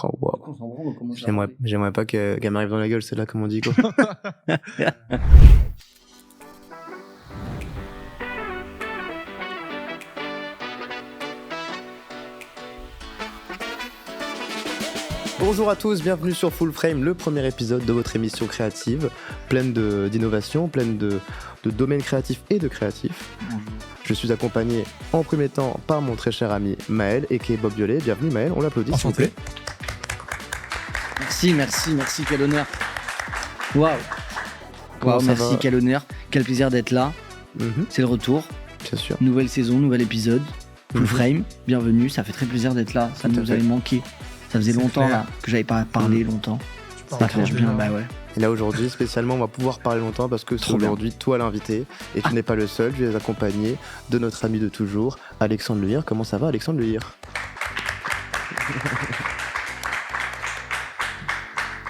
Oh, wow. J'aimerais pas qu'elle m'arrive dans la gueule, c'est là comme on dit quoi. Bonjour à tous, bienvenue sur Full Frame, le premier épisode de votre émission créative, pleine d'innovation, pleine de domaines créatifs et de créatifs. Bonjour. Je suis accompagné en premier temps par mon très cher ami Maël, a.k.a. Bob Violet. Bienvenue Maël, on l'applaudit. Enchanté. Merci, quel honneur. Waouh, merci, quel honneur, quel plaisir d'être là. C'est le retour. Bien sûr. Nouvelle saison, nouvel épisode. Full Frame, bienvenue, ça fait très plaisir d'être là. Ça nous avait manqué. Ça faisait longtemps là, que j'avais pas parlé longtemps. Ça fait bien, bah ouais. Et là aujourd'hui, spécialement, on va pouvoir parler longtemps parce que c'est aujourd'hui toi l'invité et tu n'es pas le seul. Je vais accompagné de notre ami de toujours, Alexandre Lehir. Comment ça va, Alexandre Lehir?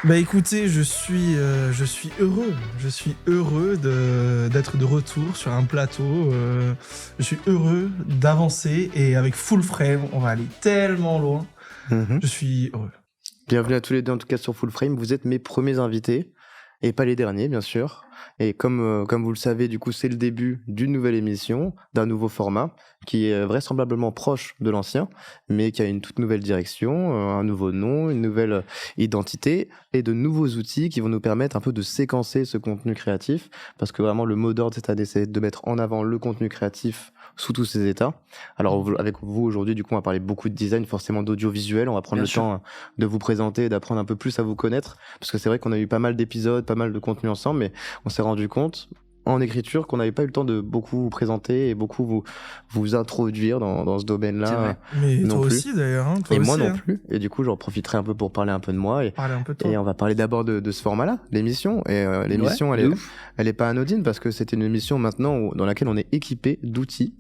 Bah écoutez, je suis heureux d'être de retour sur un plateau. Je suis heureux d'avancer et avec Full Frame, on va aller tellement loin. Je suis heureux. Bienvenue à tous les deux en tout cas sur Full Frame. Vous êtes mes premiers invités et pas les derniers bien sûr. Et comme vous le savez, du coup c'est le début d'une nouvelle émission, d'un nouveau format qui est vraisemblablement proche de l'ancien, mais qui a une toute nouvelle direction, un nouveau nom, une nouvelle identité et de nouveaux outils qui vont nous permettre un peu de séquencer ce contenu créatif, parce que vraiment le mot d'ordre cette année c'est de mettre en avant le contenu créatif sous tous ses états. Alors avec vous aujourd'hui, du coup, on va parler beaucoup de design, forcément d'audiovisuel. On va prendre temps de vous présenter et d'apprendre un peu plus à vous connaître, parce que c'est vrai qu'on a eu pas mal d'épisodes, pas mal de contenu ensemble, mais on s'est rendu compte en écriture qu'on n'avait pas eu le temps de beaucoup vous présenter et beaucoup vous introduire dans ce domaine-là. Mais non toi plus. Aussi d'ailleurs. Hein, toi et aussi, moi non plus. Et du coup, j'en profiterai un peu pour parler un peu de moi. Et on va parler d'abord de ce format-là, l'émission. Et l'émission, elle est pas anodine parce que c'était une émission maintenant dans laquelle on est équipé d'outils.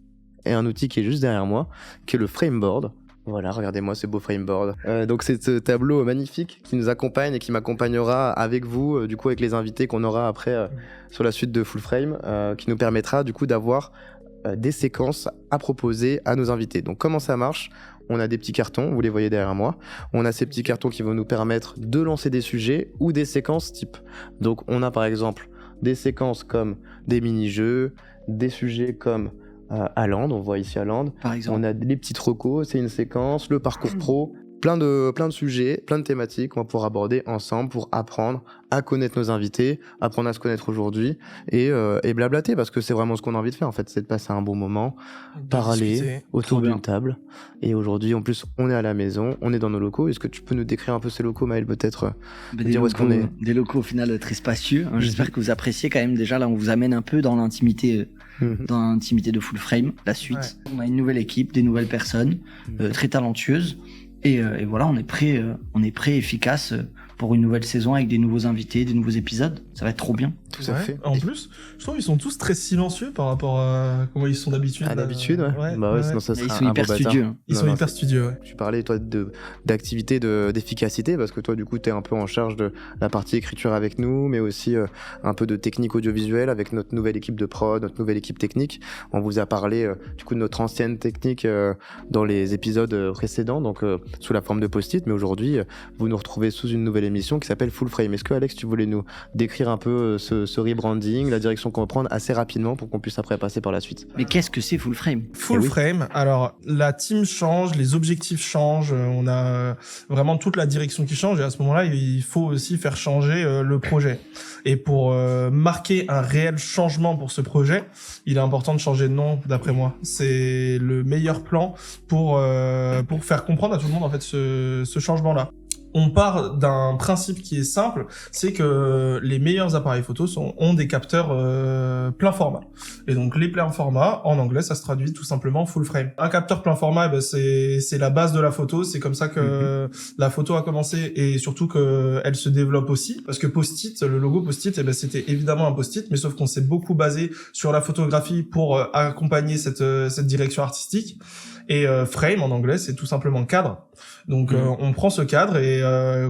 Et un outil qui est juste derrière moi, qui est le Frameboard. Voilà, regardez-moi ce beau Frameboard. Donc c'est ce tableau magnifique qui nous accompagne et qui m'accompagnera avec vous, du coup avec les invités qu'on aura après sur la suite de Full Frame, qui nous permettra du coup d'avoir des séquences à proposer à nos invités. Donc comment ça marche ? On a des petits cartons, vous les voyez derrière moi. On a ces petits cartons qui vont nous permettre de lancer des sujets ou des séquences type. Donc on a par exemple des séquences comme des mini-jeux, des sujets comme Land, on voit ici Land. Par exemple. On a les petites recos, c'est une séquence, le parcours pro, plein de sujets, plein de thématiques qu'on va pouvoir aborder ensemble pour apprendre à connaître nos invités, apprendre à se connaître aujourd'hui et blablater, parce que c'est vraiment ce qu'on a envie de faire en fait, c'est de passer un bon moment, parler autour d'une table. Et aujourd'hui en plus on est à la maison, on est dans nos locaux. Est-ce que tu peux nous décrire un peu ces locaux, Maël, peut-être dire où est-ce qu'on est? Des locaux au final très spacieux. J'espère que vous appréciez quand même. Déjà là on vous amène un peu dans l'intimité de Full Frame, la suite. Ouais. On a une nouvelle équipe, des nouvelles personnes très talentueuses. Et voilà, on est prêt, efficace pour une nouvelle saison avec des nouveaux invités, des nouveaux épisodes. Ça va être trop bien. Tout à fait. En plus, je trouve qu'ils sont tous très silencieux par rapport à comment ils sont d'habitude. À l'habitude, ouais. Bah ouais, sinon ça serait ils sont hyper studieux. Ils sont hyper studieux, ouais. Tu parlais, toi, d'activité, d'efficacité, parce que toi, du coup, t'es un peu en charge de la partie écriture avec nous, mais aussi un peu de technique audiovisuelle avec notre nouvelle équipe de prod, notre nouvelle équipe technique. On vous a parlé, du coup, de notre ancienne technique dans les épisodes précédents, donc sous la forme de post-it, mais aujourd'hui, vous nous retrouvez sous une nouvelle émission qui s'appelle Full Frame. Est-ce que, Alex, tu voulais nous décrire un peu ce rebranding, la direction qu'on va prendre assez rapidement pour qu'on puisse après passer par la suite? Mais qu'est-ce que c'est Full Frame? Full Frame, alors la team change, les objectifs changent, on a vraiment toute la direction qui change et à ce moment-là, il faut aussi faire changer le projet. Et pour marquer un réel changement pour ce projet, il est important de changer de nom, d'après moi. C'est le meilleur plan pour faire comprendre à tout le monde en fait ce changement-là. On part d'un principe qui est simple, c'est que les meilleurs appareils photo ont des capteurs plein format. Et donc les plein format, en anglais, ça se traduit tout simplement full frame. Un capteur plein format, c'est la base de la photo, c'est comme ça que la photo a commencé et surtout que elle se développe aussi. Parce que Post-it, le logo Post-it, c'était évidemment un Post-it, mais sauf qu'on s'est beaucoup basé sur la photographie pour accompagner cette direction artistique. Et frame en anglais, c'est tout simplement cadre. Donc on prend ce cadre et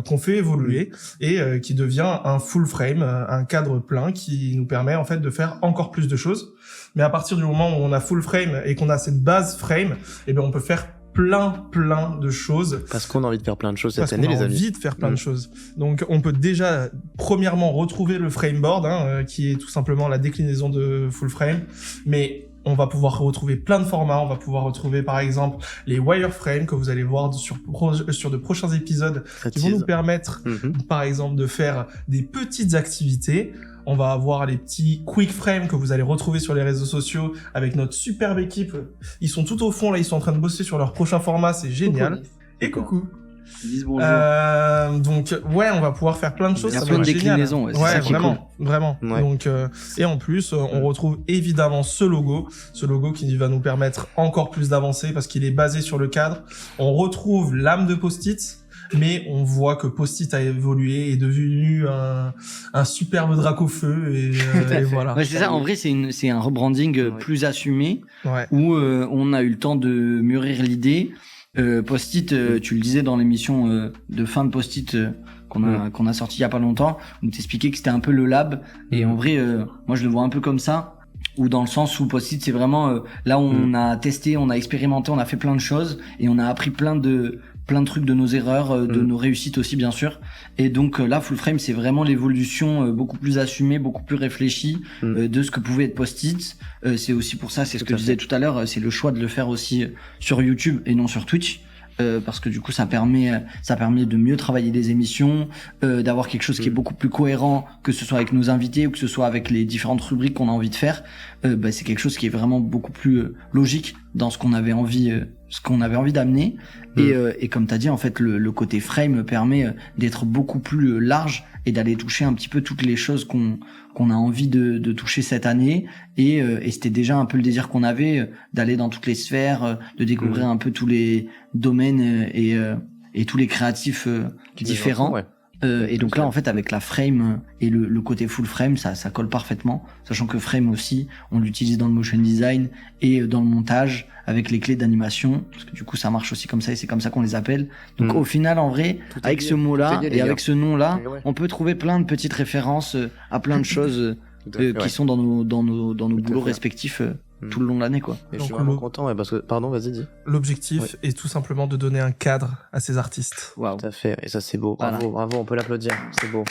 qu'on fait évoluer et qui devient un full frame, un cadre plein qui nous permet en fait de faire encore plus de choses. Mais à partir du moment où on a full frame et qu'on a cette base frame, eh bien on peut faire plein de choses. Parce qu'on a envie de faire plein de choses cette Parce année, qu'on a les amis. envie de faire plein de choses. Donc, on peut déjà, premièrement, retrouver le frameboard, qui est tout simplement la déclinaison de full frame. Mais on va pouvoir retrouver plein de formats. On va pouvoir retrouver, par exemple, les wireframes que vous allez voir sur de prochains épisodes qui vont nous permettre, par exemple, de faire des petites activités. On va avoir les petits quick frames que vous allez retrouver sur les réseaux sociaux avec notre superbe équipe. Ils sont tout au fond, là, ils sont en train de bosser sur leur prochain format, c'est génial. Et coucou. Dis bonjour. Donc ouais, on va pouvoir faire plein de choses. Il y a ça plein va de être génial. déclinaisons. Ouais, Ouais, ça qui est vraiment, vraiment. Ouais. Donc et en plus, on retrouve évidemment ce logo qui va nous permettre encore plus d'avancer parce qu'il est basé sur le cadre. On retrouve l'âme de Post-it. Mais on voit que Post-it a évolué, est devenu un superbe drac au feu et voilà. Ouais, c'est ça. En vrai, c'est un rebranding plus assumé où on a eu le temps de mûrir l'idée. Post-it, tu le disais dans l'émission de fin de Post-it qu'on a sorti il y a pas longtemps, où t'expliquais que c'était un peu le lab. Et en vrai, moi je le vois un peu comme ça, ou dans le sens où Post-it c'est vraiment là où on a testé, on a expérimenté, on a fait plein de choses et on a appris plein de trucs de nos erreurs, de nos réussites aussi bien sûr. Et donc là, Full Frame, c'est vraiment l'évolution beaucoup plus assumée, beaucoup plus réfléchie de ce que pouvait être Post-it. C'est aussi pour ça, c'est ce que je disais tout à l'heure, c'est le choix de le faire aussi sur YouTube et non sur Twitch. Parce que du coup ça permet de mieux travailler les émissions, d'avoir quelque chose qui est beaucoup plus cohérent, que ce soit avec nos invités ou que ce soit avec les différentes rubriques qu'on a envie de faire. C'est quelque chose qui est vraiment beaucoup plus logique dans ce qu'on avait envie d'amener. Et comme t'as dit, en fait, le côté frame permet d'être beaucoup plus large et d'aller toucher un petit peu toutes les choses qu'on a envie de toucher cette année. Et c'était déjà un peu le désir qu'on avait d'aller dans toutes les sphères, de découvrir un peu tous les domaines et tous les créatifs différents. Ouais. Et donc là, en fait, avec la frame et le côté full frame, ça colle parfaitement. Sachant que frame aussi, on l'utilise dans le motion design et dans le montage avec les clés d'animation, parce que du coup, ça marche aussi comme ça et c'est comme ça qu'on les appelle. Donc au final, en vrai, avec ce mot-là et avec ce nom-là, on peut trouver plein de petites références à plein de choses qui sont dans nos boulots respectifs. Tout le long de l'année, quoi. Et je suis vraiment content, parce que, pardon, vas-y, dis. L'objectif est tout simplement de donner un cadre à ces artistes. Waouh. Tout à fait, et ça c'est beau. Bravo, bravo, on peut l'applaudir, c'est beau.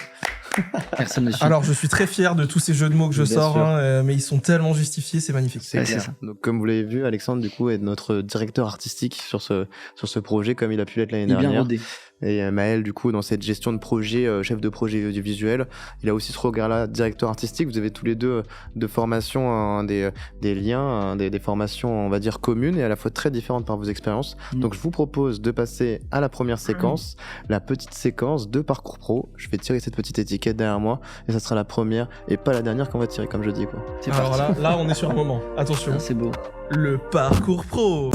Personne ne suit. Alors, je suis très fier de tous ces jeux de mots que je sors, mais ils sont tellement justifiés, c'est magnifique. C'est ça. Donc, comme vous l'avez vu, Alexandre, du coup, est notre directeur artistique sur ce projet, comme il a pu l'être l'année dernière. Bien rodé. Et Maël, du coup, dans cette gestion de projet, chef de projet audiovisuel, il a aussi ce regard-là, directeur artistique. Vous avez tous les deux de formation, des liens, des formations, on va dire, communes et à la fois très différentes par vos expériences. Donc, je vous propose de passer à la première séquence, la petite séquence de parcours pro. Je vais tirer cette petite étiquette derrière moi et ça sera la première et pas la dernière qu'on va tirer, comme je dis, quoi. Alors là, on est sur un moment. Attention. Ah, c'est beau. Le parcours pro.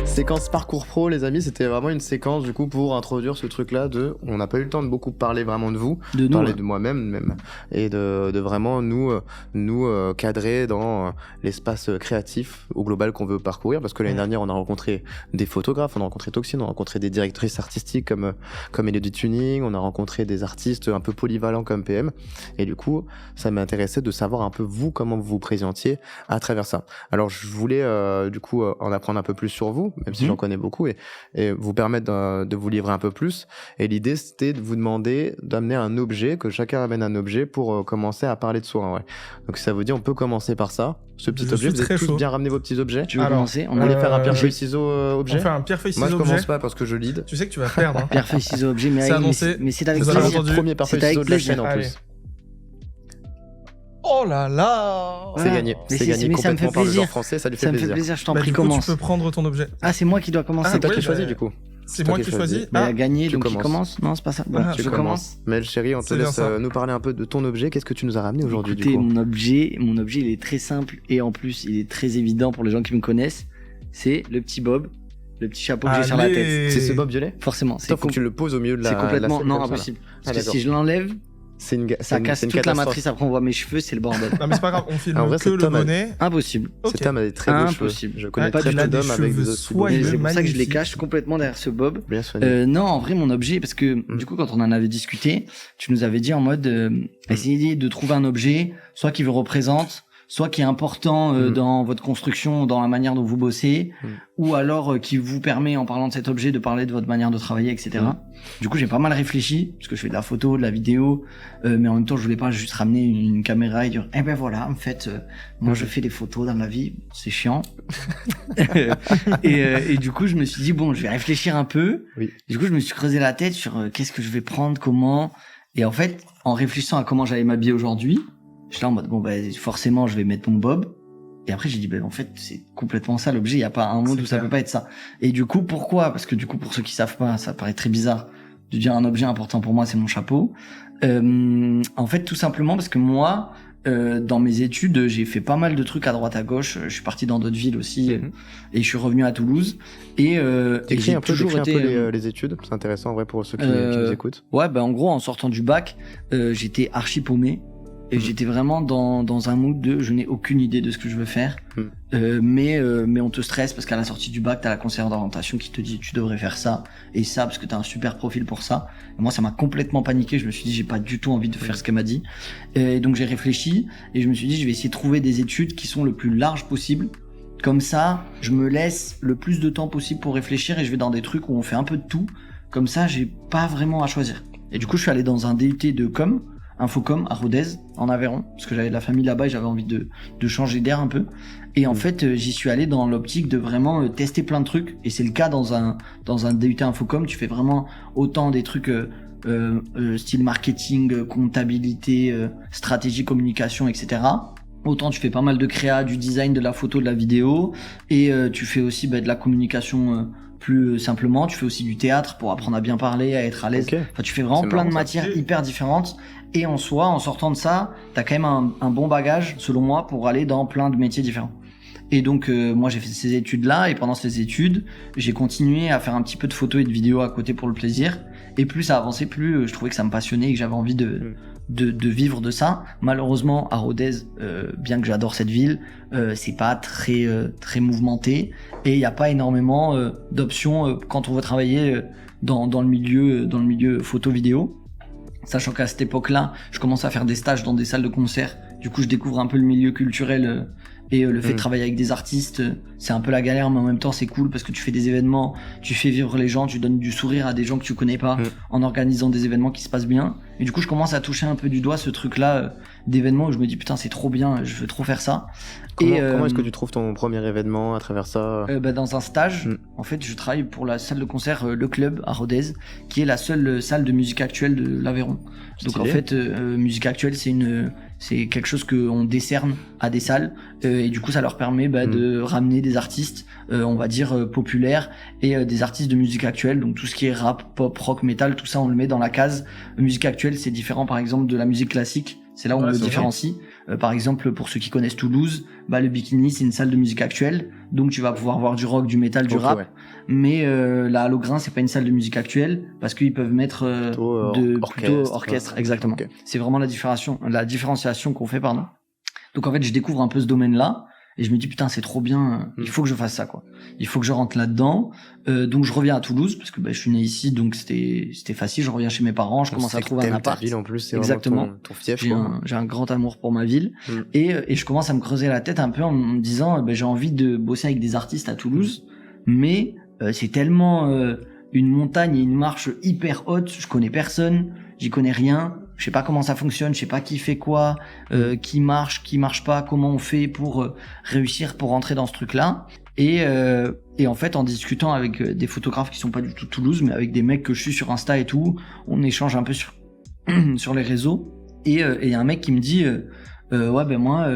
Séquence parcours pro, les amis, c'était vraiment une séquence du coup pour introduire ce truc-là on n'a pas eu le temps de beaucoup parler vraiment de vous, parler de moi-même même, et de vraiment nous cadrer dans l'espace créatif au global qu'on veut parcourir, parce que l'année dernière on a rencontré des photographes, on a rencontré Toxine, on a rencontré des directrices artistiques comme Elodie Tuning, on a rencontré des artistes un peu polyvalents comme PM, et du coup ça m'intéressait de savoir un peu vous, comment vous vous présentiez à travers ça. Alors je voulais du coup en apprendre un peu plus sur vous, même si j'en connais beaucoup, et vous permettre de vous livrer un peu plus. Et l'idée, c'était de vous demander d'amener un objet, que chacun amène un objet pour commencer à parler de soi. Ouais. Donc si ça vous dit, on peut commencer par ça. Ce petit objet, vous avez tous bien ramené vos petits objets. Tu veux commencer? On allait faire un pierre-feuille-ciseaux objet. On fait un pierre-feuille-ciseaux objet. Moi, je commence pas parce que je lead. Tu sais que tu vas perdre. Hein. Pierre-feuille-ciseaux objet, mais c'est avec plaisir. Le premier pierre-feuille-ciseaux de la chaîne en plus. Oh là là! C'est gagné. C'est gagné complètement par le genre français, ça lui fait plaisir. Ça me fait plaisir, je t'en prie, commence. Tu peux prendre ton objet. Ah, c'est moi qui dois commencer. C'est toi qui choisis, du coup. C'est moi qui choisis. Il a gagné, donc il commence. Non, c'est pas ça. Je commence. Mel, chérie, on te laisse nous parler un peu de ton objet. Qu'est-ce que tu nous as ramené aujourd'hui, du coup? Mon objet, il est très simple et en plus, il est très évident pour les gens qui me connaissent. C'est le petit bob. Le petit chapeau que j'ai sur la tête. C'est ce bob violet? Forcément. Faut que tu le poses au milieu de la. C'est complètement, non, impossible. Parce que si je l'enlève, ça casse toute la matrice, après on voit mes cheveux, c'est le bordel. Non mais c'est pas grave, on filme que le bonnet. Impossible. Cet homme a des très beaux cheveux. Je connais très peu d'hommes avec des soyeux. C'est pour ça que je les cache complètement derrière ce bob. Bien soigné. Non, en vrai, mon objet, parce que du coup, quand on en avait discuté, tu nous avais dit en mode, essayez de trouver un objet, soit qui vous représente, soit qui est important dans votre construction, dans la manière dont vous bossez, ou alors qui vous permet, en parlant de cet objet, de parler de votre manière de travailler, etc. Du coup, j'ai pas mal réfléchi, parce que je fais de la photo, de la vidéo, mais en même temps, je voulais pas juste ramener une caméra et dire, eh ben voilà, en fait, moi je fais des photos dans la vie, c'est chiant. et du coup, je me suis dit, bon, je vais réfléchir un peu. Du coup, je me suis creusé la tête sur qu'est-ce que je vais prendre, comment. Et en fait, en réfléchissant à comment j'allais m'habiller aujourd'hui, je suis là en mode, bon, bah, forcément, je vais mettre mon bob. Et après, j'ai dit, ben, en fait, c'est complètement ça, l'objet. Il n'y a pas un monde où ça peut pas être ça. Et du coup, pourquoi? Parce que du coup, pour ceux qui savent pas, ça paraît très bizarre de dire un objet important pour moi, c'est mon chapeau. En fait, tout simplement parce que moi, dans mes études, j'ai fait pas mal de trucs à droite à gauche. Je suis parti dans d'autres villes aussi, et je suis revenu à Toulouse. Et j'ai toujours été les études. C'est intéressant en vrai pour ceux qui nous écoutent. Ouais, ben en gros, en sortant du bac, j'étais archi paumé. Et j'étais vraiment dans un mood de je n'ai aucune idée de ce que je veux faire, mais on te stresse parce qu'à la sortie du bac t'as la conseillère d'orientation qui te dit tu devrais faire ça et ça parce que t'as un super profil pour ça. Et moi ça m'a complètement paniqué, je me suis dit j'ai pas du tout envie de faire ce qu'elle m'a dit, et donc j'ai réfléchi et je me suis dit je vais essayer de trouver des études qui sont le plus larges possible. Comme ça je me laisse le plus de temps possible pour réfléchir et je vais dans des trucs où on fait un peu de tout, comme ça j'ai pas vraiment à choisir. Et du coup je suis allé dans un DUT de com, Infocom à Rodez en Aveyron parce que j'avais de la famille là-bas et j'avais envie de changer d'air un peu, et en fait j'y suis allé dans l'optique de vraiment tester plein de trucs, et c'est le cas dans un DUT Infocom. Tu fais vraiment autant des trucs style marketing, comptabilité, stratégie, communication, etc. Autant tu fais pas mal de créa, du design, de la photo, de la vidéo, et tu fais aussi de la communication plus simplement. Tu fais aussi du théâtre pour apprendre à bien parler, à être à l'aise. Enfin, tu fais vraiment plein de matières hyper différentes. Et en soi, en sortant de ça, t'as quand même un bon bagage, selon moi, pour aller dans plein de métiers différents. Et donc, moi, j'ai fait ces études-là, et pendant ces études, j'ai continué à faire un petit peu de photos et de vidéos à côté pour le plaisir. Et plus ça avançait, plus je trouvais que ça me passionnait et que j'avais envie de vivre de ça. Malheureusement, à Rodez, bien que j'adore cette ville, c'est pas très mouvementé, et il y a pas énormément d'options quand on veut travailler dans le milieu photo vidéo. Sachant qu'à cette époque-là, je commence à faire des stages dans des salles de concert. Du coup, je découvre un peu le milieu culturel et le fait de travailler avec des artistes, c'est un peu la galère, mais en même temps, c'est cool parce que tu fais des événements, tu fais vivre les gens, tu donnes du sourire à des gens que tu connais pas en organisant des événements qui se passent bien. Et du coup, je commence à toucher un peu du doigt ce truc-là d'événements où je me dis putain, c'est trop bien, je veux trop faire ça. Comment est-ce que tu trouves ton premier événement à travers ça? Dans un stage, en fait, je travaille pour la salle de concert Le Club à Rodez, qui est la seule salle de musique actuelle de l'Aveyron. Donc en fait, musique actuelle, c'est quelque chose qu'on décerne à des salles, et du coup, ça leur permet de ramener des artistes, on va dire populaires, et des artistes de musique actuelle. Donc tout ce qui est rap, pop, rock, metal, tout ça, on le met dans la case musique actuelle. C'est différent, par exemple, de la musique classique. C'est là où on le différencie. Par exemple, pour ceux qui connaissent Toulouse, le Bikini, c'est une salle de musique actuelle. Donc, tu vas pouvoir voir du rock, du métal, du rap. Ouais. Mais la Halograin, c'est pas une salle de musique actuelle parce qu'ils peuvent mettre plutôt orchestre. Exactement. Okay. C'est vraiment la différenciation qu'on fait, pardon. Donc, en fait, je découvre un peu ce domaine-là. Et je me dis putain, c'est trop bien, il faut que je fasse ça, quoi. Il faut que je rentre là-dedans. Donc je reviens à Toulouse parce que je suis né ici, donc c'était facile. Je reviens chez mes parents, je commence à trouver un appart. Ta ville en plus, c'est exactement ton fief. J'ai un grand amour pour ma ville, et je commence à me creuser la tête un peu en me disant j'ai envie de bosser avec des artistes à Toulouse, mais c'est tellement une montagne et une marche hyper haute. Je connais personne, j'y connais rien. Je sais pas comment ça fonctionne, je sais pas qui fait quoi, qui marche pas, comment on fait pour réussir, pour rentrer dans ce truc-là. Et en fait, en discutant avec des photographes qui sont pas du tout de Toulouse, mais avec des mecs que je suis sur Insta et tout, on échange un peu sur les réseaux. Et y a un mec qui me dit moi,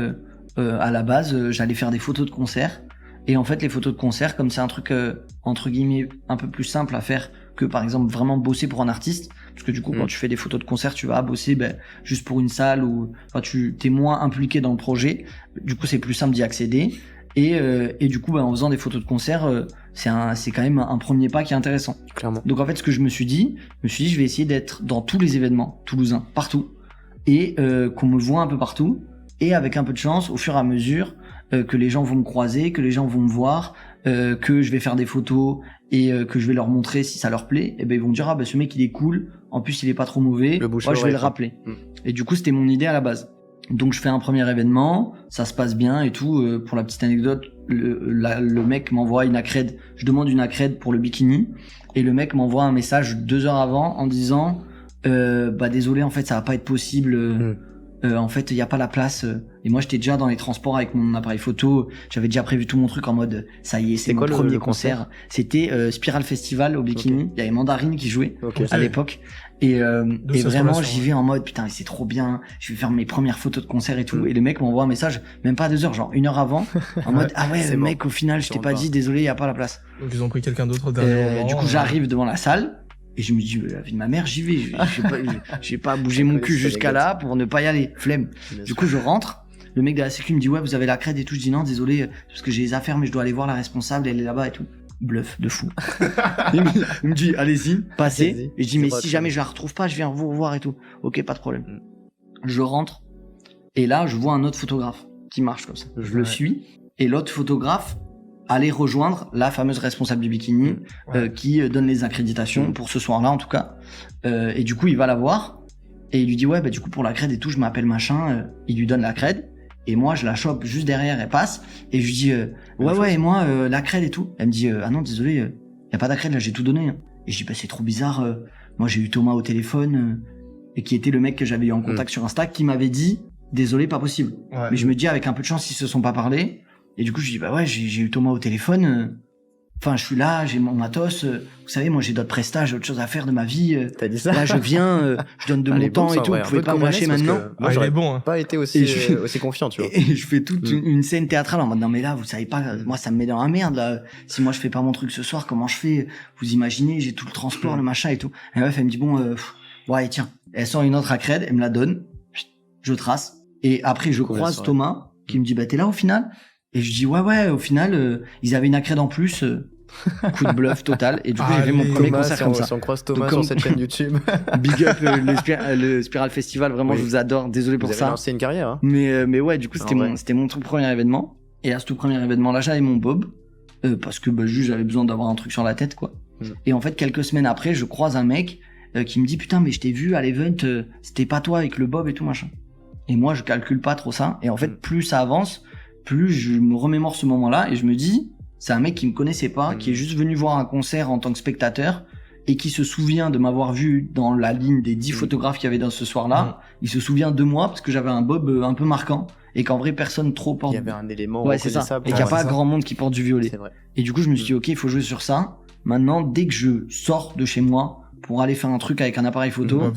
à la base, j'allais faire des photos de concert. Et en fait, les photos de concert, comme c'est un truc entre guillemets un peu plus simple à faire que par exemple vraiment bosser pour un artiste, parce que du coup quand tu fais des photos de concert, tu vas bosser juste pour une salle, ou tu t'es moins impliqué dans le projet, du coup c'est plus simple d'y accéder, et du coup en faisant des photos de concert, c'est quand même un premier pas qui est intéressant. Clairement. Donc en fait ce que je me suis dit je vais essayer d'être dans tous les événements toulousains, partout, et qu'on me voit un peu partout, et avec un peu de chance, au fur et à mesure que les gens vont me croiser, que les gens vont me voir, que je vais faire des photos et que je vais leur montrer si ça leur plaît, et ils vont me dire ce mec il est cool, en plus il est pas trop mauvais, moi je vais le rappeler. Et du coup c'était mon idée à la base. Donc je fais un premier événement, ça se passe bien et tout. Pour la petite anecdote, le mec m'envoie une accred. Je demande une accred pour le bikini et le mec m'envoie un message 2 heures avant en disant désolé, en fait ça va pas être possible. En fait il y a pas la place. Et moi j'étais déjà dans les transports avec mon appareil photo. J'avais déjà prévu tout mon truc en mode ça y est, c'est mon premier concert. C'était Spiral Festival au bikini. Il y avait Mandarine qui jouait à l'époque. Et vraiment j'y vais en mode putain c'est trop bien, je vais faire mes premières photos de concert et tout. Et le mec m'envoie un message même pas 2 heures, genre 1 heure avant en mode ah ouais mec au final je t'ai pas dit, désolé il y a pas la place. Donc ils ont pris quelqu'un d'autre au dernier moment. Du coup j'arrive devant la salle et je me dis la vie de ma mère j'y vais, j'ai pas bougé mon cul jusqu'à là pour ne pas y aller, flemme. Du coup je rentre, le mec de la sécu me dit ouais vous avez la crède et tout, je dis non désolé parce que j'ai les affaires mais je dois aller voir la responsable, elle est là-bas et tout. Bluff de fou. il me dit allez-y, passez. Et je dis mais si jamais je la retrouve pas, je viens vous revoir et tout. Ok, pas de problème. Je rentre et là je vois un autre photographe qui marche comme ça. Je le suis et l'autre photographe allait rejoindre la fameuse responsable du bikini qui donne les accréditations pour ce soir-là en tout cas. Et du coup il va la voir et il lui dit ouais du coup pour la crède et tout je m'appelle machin. Il lui donne la crède. Et moi, je la chope juste derrière, elle passe, et je lui dis, ouais, et moi, la crède et tout. Elle me dit, ah non, désolé, y a pas d'accrède, là, j'ai tout donné. Et je dis, c'est trop bizarre, moi, j'ai eu Thomas au téléphone, et qui était le mec que j'avais eu en contact sur Insta, qui m'avait dit, désolé, pas possible. Mais je me dis, avec un peu de chance, ils se sont pas parlé. Et du coup, je dis, j'ai eu Thomas au téléphone, enfin, je suis là, j'ai mon matos, vous savez, moi, j'ai d'autres prestats, j'ai autre chose à faire de ma vie. T'as dit ça? Là, je viens, je donne de mon temps et tout, vous pouvez pas me lâcher maintenant. Moi, il est bon, hein. Pas été aussi confiant, tu vois. Et je fais toute une scène théâtrale en mode, non, mais là, vous savez pas, moi, ça me met dans la merde, là. Si moi, je fais pas mon truc ce soir, comment je fais? Vous imaginez, j'ai tout le transport, le machin et tout. Et la meuf, elle me dit, bon, ouais, tiens. Elle sort une autre accrède, elle me la donne. Je trace. Et après, je croise Thomas, qui me dit, t'es là au final? Et je dis, ouais, au final, ils avaient une accrède en plus, coup de bluff total. Et du coup, j'ai fait mon premier concert comme ça. Si on croise Thomas sur cette chaîne YouTube. Big up le Spiral Festival, vraiment, je vous adore. Désolé pour ça. Vous avez lancé une carrière, hein. Mais ouais, du coup, c'était mon tout premier événement. Et à ce tout premier événement-là, j'avais mon bob. Parce que, juste, j'avais besoin d'avoir un truc sur la tête, quoi. Et en fait, quelques semaines après, je croise un mec, qui me dit, putain, mais je t'ai vu à l'event, c'était pas toi avec le bob et tout, machin. Et moi, je calcule pas trop ça. Et en fait, plus ça avance, plus je me remémore ce moment-là et je me dis, c'est un mec qui me connaissait pas, qui est juste venu voir un concert en tant que spectateur et qui se souvient de m'avoir vu dans la ligne des 10 photographes qu'il y avait dans ce soir-là. Il se souvient de moi parce que j'avais un bob un peu marquant et qu'en vrai personne trop porte. Il y avait un élément reconnaissable. Et qu'il n'y a pas grand monde qui porte du violet. C'est vrai. Et du coup, je me suis dit, ok, il faut jouer sur ça. Maintenant, dès que je sors de chez moi pour aller faire un truc avec un appareil photo,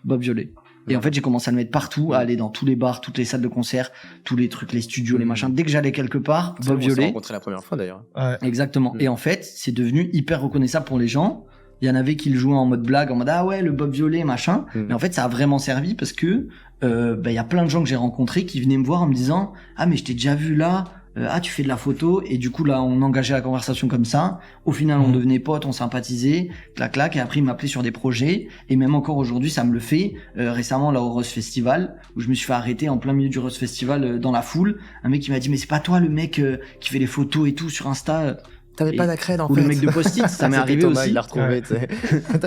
bob violet. Et en fait, j'ai commencé à le mettre partout, à aller dans tous les bars, toutes les salles de concert, tous les trucs, les studios, les machins. Dès que j'allais quelque part, bob violet. On s'est rencontré la première fois d'ailleurs. Ouais. Exactement. Et en fait, c'est devenu hyper reconnaissable pour les gens. Il y en avait qui le jouaient en mode blague, en mode ah ouais, le bob violet, machin. Mais en fait, ça a vraiment servi parce que y a plein de gens que j'ai rencontrés qui venaient me voir en me disant ah mais je t'ai déjà vu là. Ah tu fais de la photo et du coup là on engageait la conversation comme ça, au final on devenait potes, on sympathisait, clac et après il m'appelait sur des projets et même encore aujourd'hui ça me le fait. Récemment là au Rose Festival où je me suis fait arrêter en plein milieu du Rose Festival dans la foule, un mec qui m'a dit mais c'est pas toi le mec qui fait les photos et tout sur Insta. T'avais pas d'accrède en fait. Ou le mec de Post-it, ça m'est arrivé Thomas, aussi. Il l'a retrouvé, tu sais.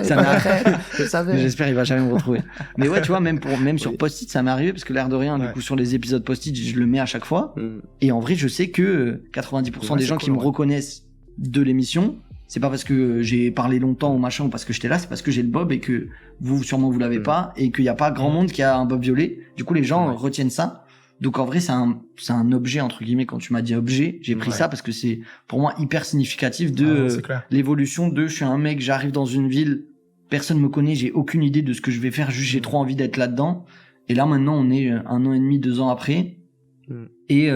Ça m'est arrivé. Je savais. J'espère qu'il va jamais me retrouver. Mais ouais, tu vois, même sur Post-it, ça m'est arrivé parce que l'air de rien, du coup, sur les épisodes Post-it, je le mets à chaque fois. Et en vrai, je sais que 90% des gens qui me reconnaissent de l'émission, c'est pas parce que j'ai parlé longtemps ou machin ou parce que j'étais là, c'est parce que j'ai le bob et que vous, sûrement, vous l'avez pas et qu'il y a pas grand monde qui a un bob violet. Du coup, les gens retiennent ça. Donc en vrai c'est un objet entre guillemets. Quand tu m'as dit objet, j'ai pris ça parce que c'est pour moi hyper significatif de l'évolution de je suis un mec, j'arrive dans une ville, personne me connaît, j'ai aucune idée de ce que je vais faire, juste j'ai trop envie d'être là-dedans. Et là maintenant on est 1 an et demi, 2 ans après et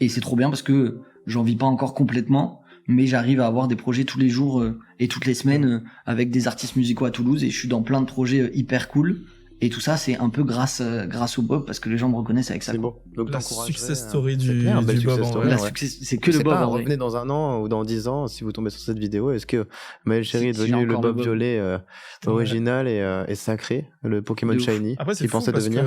c'est trop bien parce que j'en vis pas encore complètement, mais j'arrive à avoir des projets tous les jours et toutes les semaines avec des artistes musicaux à Toulouse et je suis dans plein de projets hyper cool. Et tout ça, c'est un peu grâce au Bob, parce que les gens me reconnaissent avec ça. C'est beau. Donc, la success story du Bob. C'est que le Bob. Revenez dans 1 an ou dans 10 ans, si vous tombez sur cette vidéo, est-ce que Maël Chéri est devenu le Bob violet original et sacré, le Pokémon Shiny, qui pensait devenir?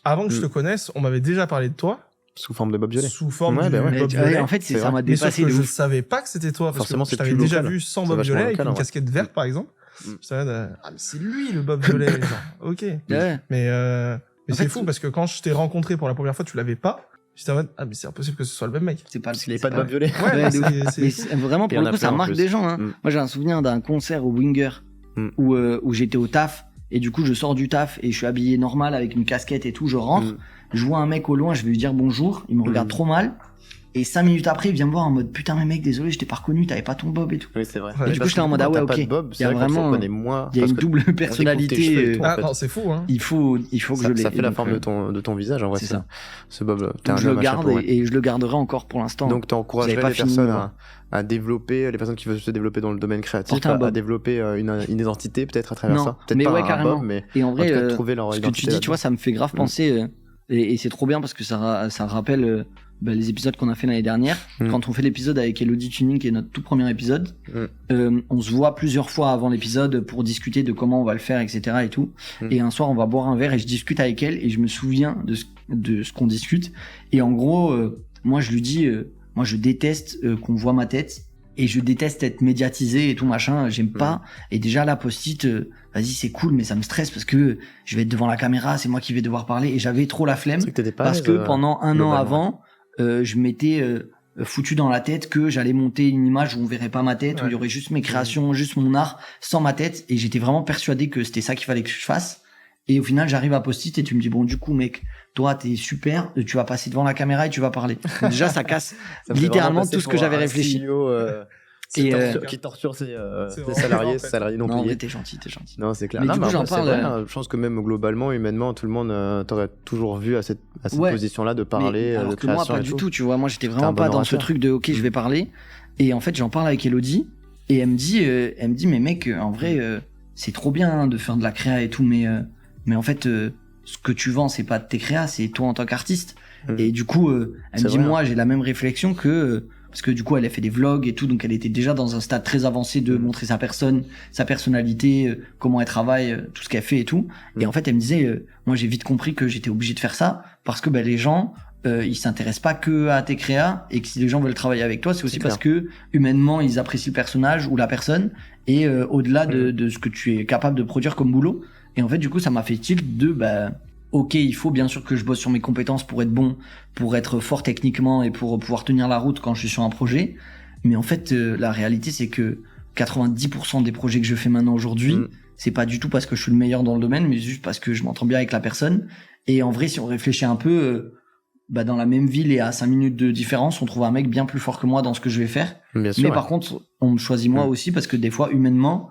Avant que je te connaisse, on m'avait déjà parlé de toi. Sous forme de Bob violet. Sous forme de Bob violet. En fait, ça m'a dépassé. Mais je savais pas que c'était toi, parce que je t'avais déjà vu sans Bob violet, avec une casquette verte, par exemple. Mais c'est lui le Bob violet, genre. Ok. Mais Mais c'est fou parce que quand je t'ai rencontré pour la première fois, tu l'avais pas. J'étais en mode, mais c'est impossible que ce soit le même mec. C'est pas Parce qu'il avait pas de bob violet. Ouais, mais vraiment, pour le coup, ça marque des gens. Hein. Moi, j'ai un souvenir d'un concert au Winger où j'étais au taf. Et du coup, je sors du taf et je suis habillé normal avec une casquette et tout. Je rentre, je vois un mec au loin, je vais lui dire bonjour. Il me regarde trop mal. Et 5 minutes après, il vient me voir en mode putain, mais mec, désolé, je t'ai pas reconnu, t'avais pas ton bob et tout. Oui, c'est vrai. Et du coup, j'étais en mode ah ouais, ok. Il y a vraiment, il y a une double personnalité. Ah non, c'est fou, hein. Il faut que je l'ai. Ça fait la forme de ton visage, en vrai. C'est ça. Ce bob, je le garde et je le garderai encore pour l'instant. Donc, t'encouragerais les personnes à développer, les personnes qui veulent se développer dans le domaine créatif, à développer une identité peut-être à travers ça. Peut-être mais pas ouais, un carrément. bob, mais et en vrai, trouver leur ce que identité. tu dis, tu vois, ça me fait grave penser, et c'est trop bien parce que ça rappelle les épisodes qu'on a fait l'année dernière. Quand on fait l'épisode avec Elodie Tuning, qui est notre tout premier épisode, on se voit plusieurs fois avant l'épisode pour discuter de comment on va le faire, etc. et tout. Et un soir, on va boire un verre et je discute avec elle et je me souviens de ce qu'on discute. Et en gros, moi, je lui dis, moi, je déteste qu'on voit ma tête et je déteste être médiatisé et tout machin. J'aime pas. Et déjà, la post-it, vas-y, c'est cool, mais ça me stresse parce que je vais être devant la caméra, c'est moi qui vais devoir parler et j'avais trop la flemme parce que pendant un an avant, je m'étais foutu dans la tête que j'allais monter une image où on verrait pas ma tête, où il y aurait juste mes créations, juste mon art, sans ma tête, et j'étais vraiment persuadé que c'était ça qu'il fallait que je fasse. Et au final, j'arrive à post-it et tu me dis bon, du coup, mec, toi, t'es super, tu vas passer devant la caméra et tu vas parler. Donc déjà, ça casse littéralement tout ce que j'avais réfléchi. Qui torture ses salariés non payés. Non, t'es gentil. Non, c'est clair. Mais du coup, j'en parle. Vrai, je pense que même globalement, humainement, tout le monde t'aurait toujours vu à cette position-là de parler, alors de que moi, création. pas du tout, tu vois. Moi, j'étais vraiment pas dans ce truc de ok, je vais parler. Et en fait, j'en parle avec Elodie et elle me dit, mais mec, en vrai, c'est trop bien de faire de la créa et tout, mais en fait, ce que tu vends, c'est pas tes créas, c'est toi en tant qu'artiste. Et du coup, elle me dit, moi, j'ai la même réflexion que parce que du coup elle a fait des vlogs et tout, donc elle était déjà dans un stade très avancé de montrer sa personne, sa personnalité, comment elle travaille, tout ce qu'elle fait et tout. Et en fait elle me disait, moi j'ai vite compris que j'étais obligé de faire ça parce que les gens ils s'intéressent pas que à tes créas et que si les gens veulent travailler avec toi, c'est aussi parce que humainement ils apprécient le personnage ou la personne et au-delà de ce que tu es capable de produire comme boulot. Et en fait du coup ça m'a fait tilt de ok, il faut bien sûr que je bosse sur mes compétences pour être bon, pour être fort techniquement et pour pouvoir tenir la route quand je suis sur un projet. Mais en fait, la réalité, c'est que 90% des projets que je fais maintenant aujourd'hui, c'est pas du tout parce que je suis le meilleur dans le domaine, mais juste parce que je m'entends bien avec la personne. Et en vrai, si on réfléchit un peu, dans la même ville et à 5 minutes de différence, on trouve un mec bien plus fort que moi dans ce que je vais faire. Bien sûr, mais par contre, on me choisit moi aussi parce que des fois, humainement,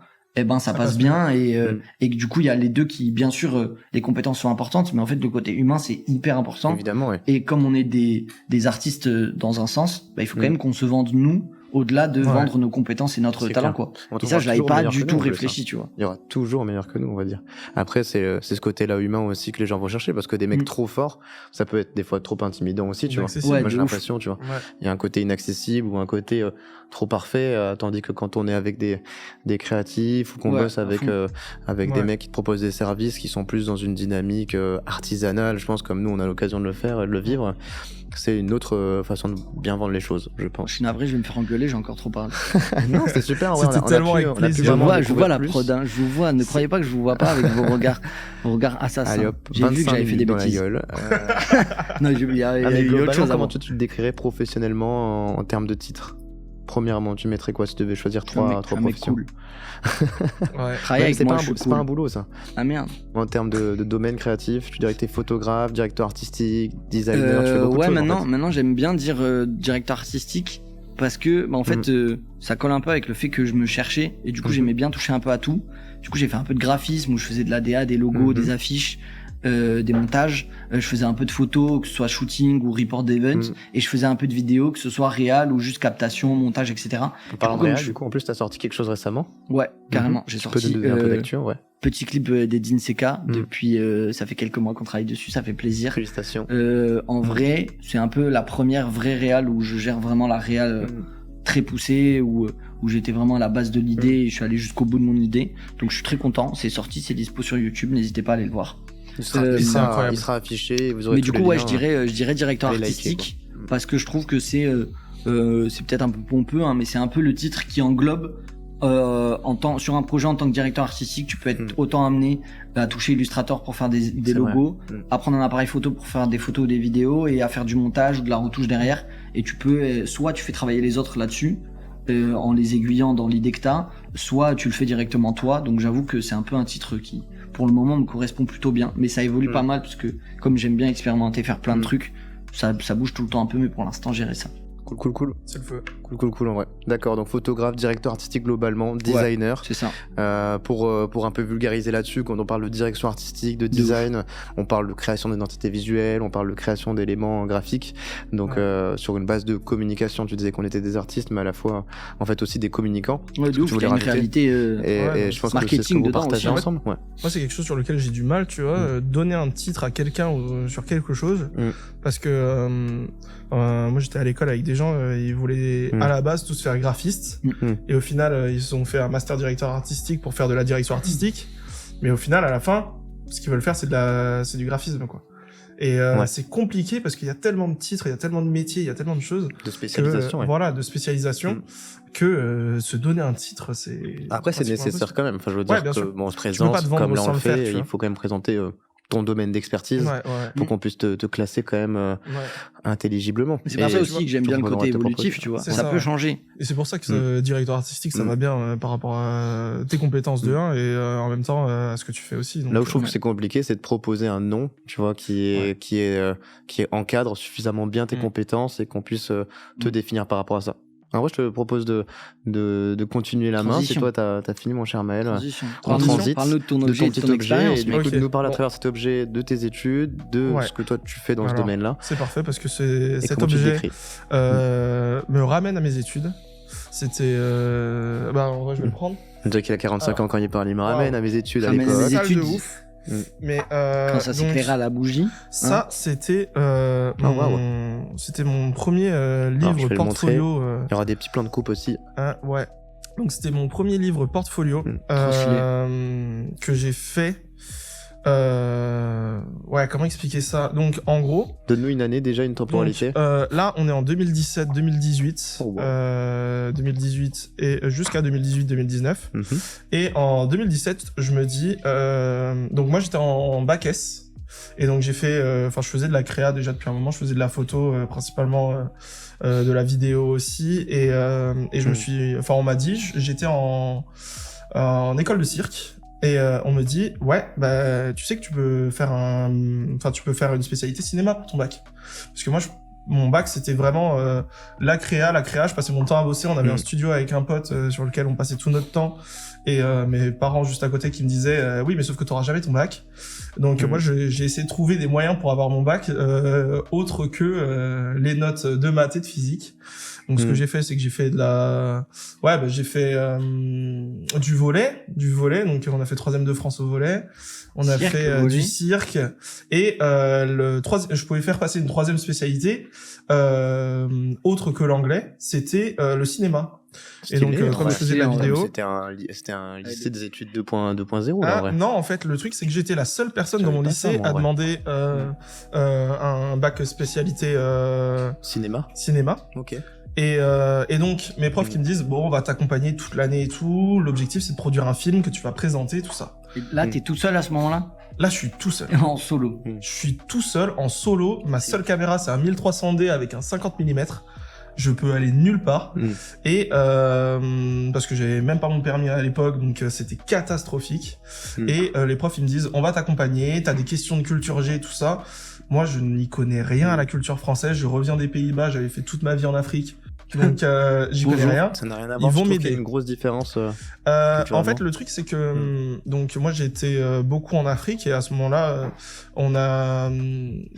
ça passe bien et que du coup il y a les deux qui bien sûr les compétences sont importantes, mais en fait le côté humain c'est hyper important. Évidemment, ouais. Et comme on est des artistes dans un sens, il faut quand même qu'on se vende nous au-delà de vendre nos compétences et notre talent, quoi. Et ça, je l'avais pas du tout réfléchi, tu vois. Il y aura toujours meilleur que nous, on va dire. Après, c'est ce côté-là humain aussi que les gens vont chercher, parce que des mecs trop forts, ça peut être des fois trop intimidant aussi, tu vois. Moi, j'ai l'impression, tu vois. Il y a un côté inaccessible ou un côté trop parfait, tandis que quand on est avec des créatifs ou qu'on bosse avec des mecs qui te proposent des services qui sont plus dans une dynamique artisanale, je pense, comme nous, on a l'occasion de le faire et de le vivre, c'est une autre façon de bien vendre les choses, je pense. Je suis navré, je vais me faire engueuler, j'ai encore trop parlé. Non, c'était super. C'était tellement avec plaisir. Je vois la prod, hein, je vous vois. Ne croyez pas que je vous vois pas avec vos regards assassins. Allez hop, j'ai vu que j'avais fait des bêtises. La gueule. Non, il y a eu autre chose. Comment tu te décrirais professionnellement en termes de titres? Premièrement, tu mettrais quoi si tu devais choisir trois professions? Cool. C'est pas un boulot, ça. Ah merde. En termes de domaine créatif, tu dirais que t'es photographe, directeur artistique, designer, tu fais beaucoup de choses. Maintenant j'aime bien dire directeur artistique parce que en fait ça colle un peu avec le fait que je me cherchais et du coup j'aimais bien toucher un peu à tout. Du coup j'ai fait un peu de graphisme où je faisais de l'ADA, des logos, des affiches. Des montages, je faisais un peu de photos, que ce soit shooting ou report d'event, et je faisais un peu de vidéos, que ce soit réel ou juste captation, montage, etc. On parle de réel, du coup, en plus, t'as sorti quelque chose récemment? Ouais, carrément. J'ai sorti un peu d'actu, petit clip d'Edin Seka. Depuis, ça fait quelques mois qu'on travaille dessus, ça fait plaisir. Félicitations. En vrai, c'est un peu la première vraie réal où je gère vraiment la réal très poussée, où j'étais vraiment à la base de l'idée et je suis allé jusqu'au bout de mon idée. Donc je suis très content, c'est sorti, c'est dispo sur YouTube, n'hésitez pas à aller le voir. Il sera affiché, vous aurez. Mais du coup, je dirais directeur artistique parce que je trouve que c'est peut-être un peu pompeux, hein, mais c'est un peu le titre qui englobe sur un projet en tant que directeur artistique, tu peux être autant amené à toucher Illustrator pour faire des logos, à prendre un appareil photo pour faire des photos ou des vidéos et à faire du montage ou de la retouche derrière. Et tu peux, soit tu fais travailler les autres là-dessus, en les aiguillant dans l'idée que t'as, soit tu le fais directement toi. Donc j'avoue que c'est un peu un titre qui, pour le moment, me correspond plutôt bien. Mais ça évolue pas mal parce que comme j'aime bien expérimenter, faire plein de trucs, ça bouge tout le temps un peu, mais pour l'instant, gérer ça. Cool. C'est le feu. Cool en vrai. D'accord, donc photographe, directeur artistique globalement, designer. Ouais, c'est ça. Pour un peu vulgariser là-dessus, quand on parle de direction artistique, de design, on parle de création d'identité visuelle, on parle de création d'éléments graphiques. Donc sur une base de communication, tu disais qu'on était des artistes, mais à la fois en fait aussi des communicants. Ouais, de ouf, il y a une réalité et je pense que c'est ce que vous partagez ensemble. Ouais. Moi, c'est quelque chose sur lequel j'ai du mal, tu vois, donner un titre à quelqu'un sur quelque chose, parce que moi j'étais à l'école avec des gens, ils voulaient à la base tous faire graphistes, et au final ils ont fait un master directeur artistique pour faire de la direction artistique, mais au final à la fin ce qu'ils veulent faire c'est du graphisme quoi. Et c'est compliqué parce qu'il y a tellement de titres, il y a tellement de métiers, il y a tellement de choses, de spécialisation, voilà, de spécialisation, que se donner un titre, c'est après c'est nécessaire quand même. Enfin, je veux dire que on se présente comme là on le fait, il faut quand même présenter ton domaine d'expertise pour qu'on puisse te classer quand même intelligiblement. C'est pour ça aussi que j'aime bien le côté évolutif, tu vois. Ça peut changer. Et c'est pour ça que ce directeur artistique, ça va bien par rapport à tes compétences de 1 et en même temps à ce que tu fais aussi. Donc, là où je trouve que c'est compliqué, c'est de proposer un nom, tu vois, qui encadre suffisamment bien tes compétences et qu'on puisse te définir par rapport à ça. En vrai, je te propose de continuer la main. Si toi, t'as fini, mon cher Maël. En transit. Parle-nous de ton objet, de ton expérience. Et du coup, de nous parler à travers cet objet de tes études, de ce que toi tu fais dans ce domaine-là. C'est parfait parce que cet objet me ramène à mes études. C'était... en vrai, je vais le prendre. Déjà qu'il a 45 ans quand il parle, il me ramène à mes études à l'époque. C'est de ouf. Mais quand ça s'éclaira à la bougie, ça c'était c'était mon premier livre portfolio. Il y aura des petits plans de coupe aussi. Ouais. Donc c'était mon premier livre portfolio que j'ai fait. Comment expliquer ça? Donc en gros, donne-nous une année déjà, une temporalité. Là on est en 2017-2018, 2018 et jusqu'à 2018-2019. Et en 2017, je me dis, donc moi j'étais en bac S. Et donc j'ai fait, je faisais de la créa déjà depuis un moment, je faisais de la photo principalement, de la vidéo aussi, et je me suis, on m'a dit, j'étais en école de cirque. Et on me dit tu sais que tu peux faire une spécialité cinéma pour ton bac, parce que moi mon bac c'était vraiment la créa, je passais mon temps à bosser, on avait un studio avec un pote sur lequel on passait tout notre temps, et mes parents juste à côté qui me disaient oui mais sauf que t'auras jamais ton bac. Donc moi j'ai essayé de trouver des moyens pour avoir mon bac autre que les notes de maths et de physique. Donc ce que j'ai fait, c'est que j'ai fait j'ai fait du volley. Donc on a fait 3e de France au volley. On a fait du cirque, et je pouvais faire passer une 3e spécialité autre que l'anglais, c'était le cinéma. Et donc comme je faisais de la vidéo, c'était un lycée des études 2.0 là, en vrai. Non, en fait le truc c'est que j'étais la seule personne dans mon lycée à demander un bac spécialité cinéma. OK. Et donc mes profs qui me disent on va t'accompagner toute l'année et tout, l'objectif c'est de produire un film que tu vas présenter, tout ça. Et là t'es tout seul à ce moment-là? Là je suis tout seul. En solo. Je suis tout seul en solo, ma seule caméra c'est un 1300D avec un 50 mm. Je peux aller nulle part. Et parce que j'avais même pas mon permis à l'époque, donc c'était catastrophique. Et les profs ils me disent on va t'accompagner, t'as des questions de culture G, tout ça. Moi je n'y connais rien à la culture française, je reviens des Pays-Bas, j'avais fait toute ma vie en Afrique. Donc j'y connais rien. Ça n'a rien à voir. Ils vont m'aider. Il y a une grosse différence. En fait, le truc c'est que donc moi j'ai été beaucoup en Afrique, et à ce moment-là, on a une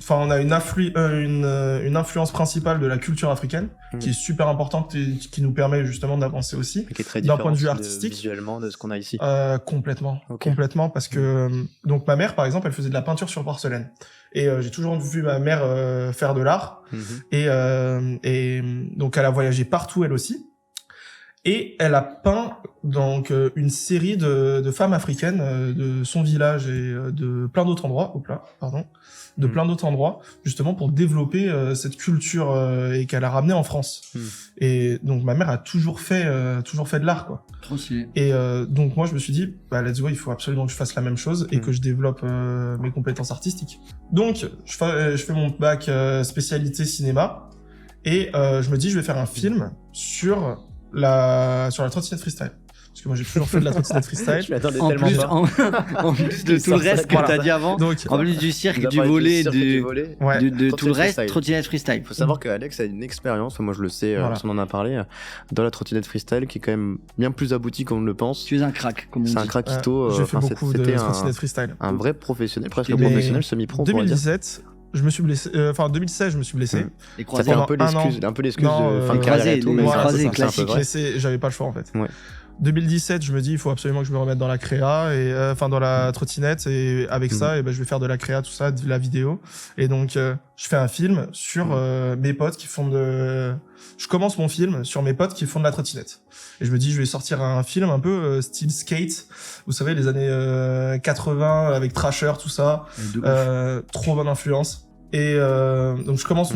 influence principale de la culture africaine qui est super importante et qui nous permet justement d'avancer aussi d'un point de vue artistique, visuellement, de ce qu'on a ici. Complètement, parce que donc ma mère par exemple, elle faisait de la peinture sur porcelaine. Et j'ai toujours vu ma mère faire de l'art. Et donc elle a voyagé partout elle aussi. Et elle a peint donc une série de femmes africaines de son village et de plein d'autres endroits, plein d'autres endroits, justement pour développer cette culture et qu'elle a ramené en France. Et donc ma mère a toujours fait de l'art, quoi. Trop stylé. Et donc moi je me suis dit, bah let's go, il faut absolument que je fasse la même chose et que je développe mes compétences artistiques. Donc je fais mon bac spécialité cinéma et je me dis je vais faire un film sur la trottinette freestyle. Parce que moi j'ai toujours fait de la trottinette freestyle. Je m'attendais En tellement plus, pas. en plus de tout le reste que t'as dit avant, Donc en plus du cirque, Il a du parlé volet, cirque et du de volet. ouais. tout le Trottinette reste, freestyle. trottinette freestyle. Il faut savoir que Alex a une expérience, moi je le sais, Voilà. parce qu'on en a parlé, dans la trottinette freestyle qui est quand même bien plus aboutie qu'on ne le pense. Tu es un crack, comme on dit. C'est un craquito. J'ai fait beaucoup de c'était trottinette freestyle. un vrai professionnel, presque Mais professionnel, semi-pro, on pourrait dire. 2017, je me suis blessé. Enfin 2016, je me suis blessé. Les Ça croisés. fait un pendant peu un an. l'excuse Non, de fin de les carrière et croisés, tout, les mais croisés, c'est un peu classiques. vrai. Blessé, j'avais pas le choix en fait. Ouais. 2017, je me dis il faut absolument que je me remette dans la créa et dans la trottinette et avec ça et ben je vais faire de la créa tout ça, de la vidéo et donc je fais un film sur mes potes qui font je commence mon film sur mes potes qui font de la trottinette. Et je me dis je vais sortir un film un peu style skate, vous savez les années 80 avec Thrasher tout ça, De ouf. trop bonne influence. Et donc je commence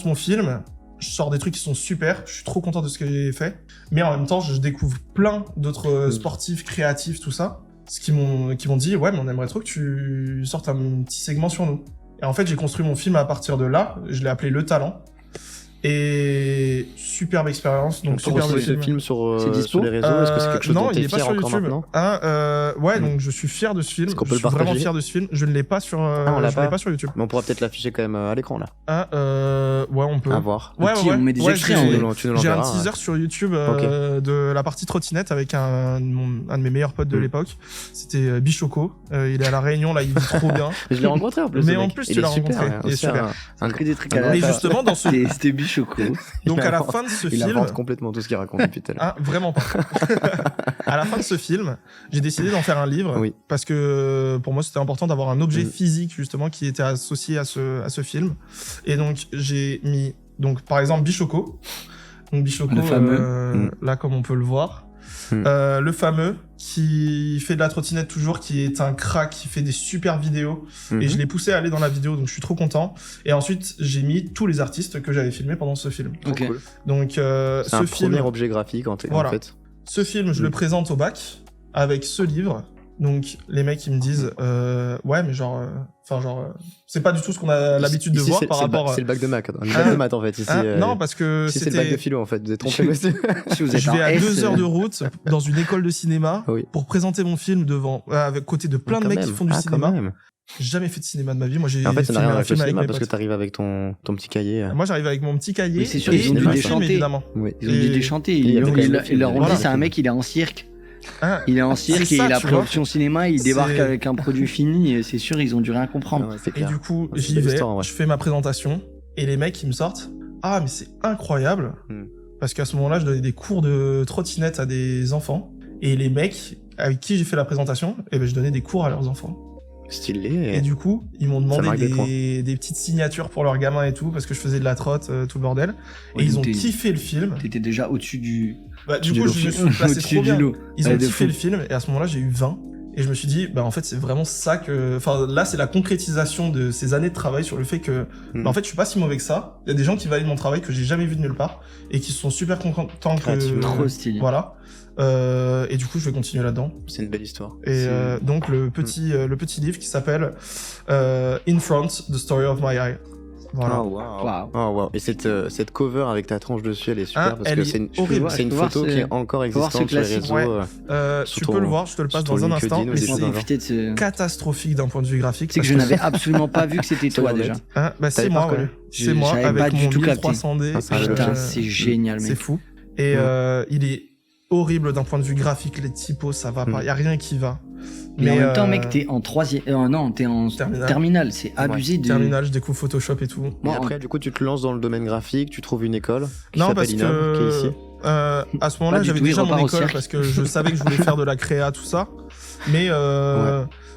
mon film. Je sors des trucs qui sont super, je suis trop content de ce que j'ai fait. Mais en même temps, je découvre plein d'autres sportifs, créatifs, tout ça. Qui m'ont dit, ouais, mais on aimerait trop que tu sortes un petit segment sur nous. Et en fait, j'ai construit mon film à partir de là. Je l'ai appelé Le Talent. Et superbe expérience. Donc, On peut superbe retrouver ce film. film sur C'est dispo les réseaux. Est-ce que c'est quelque chose non, dont il t'es est pas fier sur encore YouTube. maintenant Ouais, donc je suis fier de ce film. Est-ce qu'on peut Je le suis vraiment partager fier de ce film. Je ne l'ai pas sur, on l'a je pas l'ai pas sur YouTube. Mais on pourra peut-être l'afficher quand même à l'écran là. Ouais, on peut. À voir. Ouais, Petit, on met des extraits, j'ai- en vrai. Tu nous J'ai un l'enverras. teaser sur YouTube Ok. de la partie trottinette avec un de mes meilleurs potes de l'époque. C'était Bichoco. Il est à La Réunion, là, il vit trop bien. Je l'ai rencontré en plus. Mais ce en mec. plus, Il tu est l'as super, rencontré. hein, Il est aussi super. un- Que des trucs à Et la Et fin. justement, dans ce C'était Bichoco. donc à la invente- fin de ce Il film, invente complètement tout ce qu'il raconte depuis tout à l'heure. vraiment pas. À la fin de ce film, j'ai décidé d'en faire un livre Oui. parce que pour moi, c'était important d'avoir un objet Mhm. physique justement qui était associé à ce film. Et donc j'ai mis par exemple Bichoco. Donc Bichoco, Le fameux. là comme on peut le voir. Le fameux qui fait de la trottinette toujours, qui est un crack, qui fait des super vidéos. Et je l'ai poussé à aller dans la vidéo, donc je suis trop content. Et ensuite, j'ai mis tous les artistes que j'avais filmés pendant ce film. Ok. Cool. Donc C'est ce un film, premier objet graphique en Voilà. fait. ce film, je le présente au bac avec ce livre. Donc les mecs ils me disent ouais mais c'est pas du tout ce qu'on a l'habitude de Ici, voir c'est- par c'est le bac- rapport. C'est le bac de maths. Le bac de maths en fait. Ici, Non parce que ici, c'est le bac de c'était. philo en fait. Vous êtes trompé aussi. Si vous êtes Je vais un à S, 2 heures de route dans une école de cinéma Oui. pour présenter mon film devant avec côté de plein de mecs qui font du cinéma. J'ai jamais fait de cinéma de ma vie. Moi j'ai En fait, ça n'a filmé rien un avec le film avec cinéma mes parce que potes. t'arrives avec ton petit cahier. Moi j'arrive avec mon petit cahier Oui, c'est sûr, et ils ont dû le les film chanter. évidemment. Oui. Ils ont dû Et- déchanter. il y a Ils quand même le leur film. ont dit Voilà. c'est un mec, il est en cirque. Hein, Il est en cirque C'est et ça, il a tu pris vois. option cinéma, il C'est- débarque avec un produit fini et c'est sûr, ils ont dû rien comprendre. Ouais, c'est Et clair. du coup, C'est j'y une belle vais, histoire, en vrai. je fais ma présentation, et les mecs, ils me sortent « Ah, mais c'est incroyable Parce qu'à ce moment-là, je donnais des cours de trottinette à des enfants, et les mecs avec qui j'ai fait la présentation, je donnais des cours à leurs enfants. Stylé. Et du coup, ils m'ont marque demandé des points. des petites signatures pour leurs gamins et tout, parce que je faisais de la trotte, tout le bordel. Ouais, Et ils donc ont t'es- kiffé le film. T'étais déjà au-dessus du Du du coup, lot. je me suis placé Au-dessus trop du bien. lot. Ils ont Ouais, de kiffé fou. le film, et à ce moment-là, j'ai eu 20. Et je me suis dit, en fait, c'est vraiment ça que. Enfin, là, c'est la concrétisation de ces années de travail sur le fait que, en fait, je suis pas si mauvais que ça. Il y a des gens qui valident mon travail que j'ai jamais vu de nulle part et qui sont super contents que. Créativement. Trop stylé. Voilà. Et du coup, je vais continuer là-dedans. C'est une belle histoire. Et donc, le petit livre qui s'appelle In Front, The Story of My Eye. Voilà. Oh, waouh. Waouh. Oh, wow. Et cette cover avec ta tronche dessus, elle est super Hein, parce elle que est c'est une, horrible. c'est une Je peux voir photo ce- qui est encore peux voir ce existante sur les classique, réseaux. ouais. sur Tu ton- peux le voir, je te le passe sur dans ton un instant. LinkedIn ou Mais des Laisse-moi choses c'est dans le profiter de ce. catastrophique d'un point de vue graphique. C'est que parce je n'avais absolument pas vu que c'était toi honnête. déjà. Hein, c'est T'avais pas moi, reconnu. ouais. C'est moi J'avais avec pas du mon tout capté. 1300D. Ah, c'est un Putain, jeu. c'est génial, C'est mec. fou. Et il est horrible d'un point de vue graphique, les typos, ça va pas. Y a rien qui va. Mais en même temps, mec, t'es en troisième. Non, t'es en Terminale. terminale. C'est abusé de. Terminal, je découvre Photoshop et tout. Et Moi, après, du coup, tu te lances dans le domaine graphique, tu trouves une école qui Non, s'appelle parce Innov, qui est ici. que à ce moment-là, Pas du j'avais tout, il déjà mon repart au école cirque. parce que je savais que je voulais faire de la créa, tout ça. Mais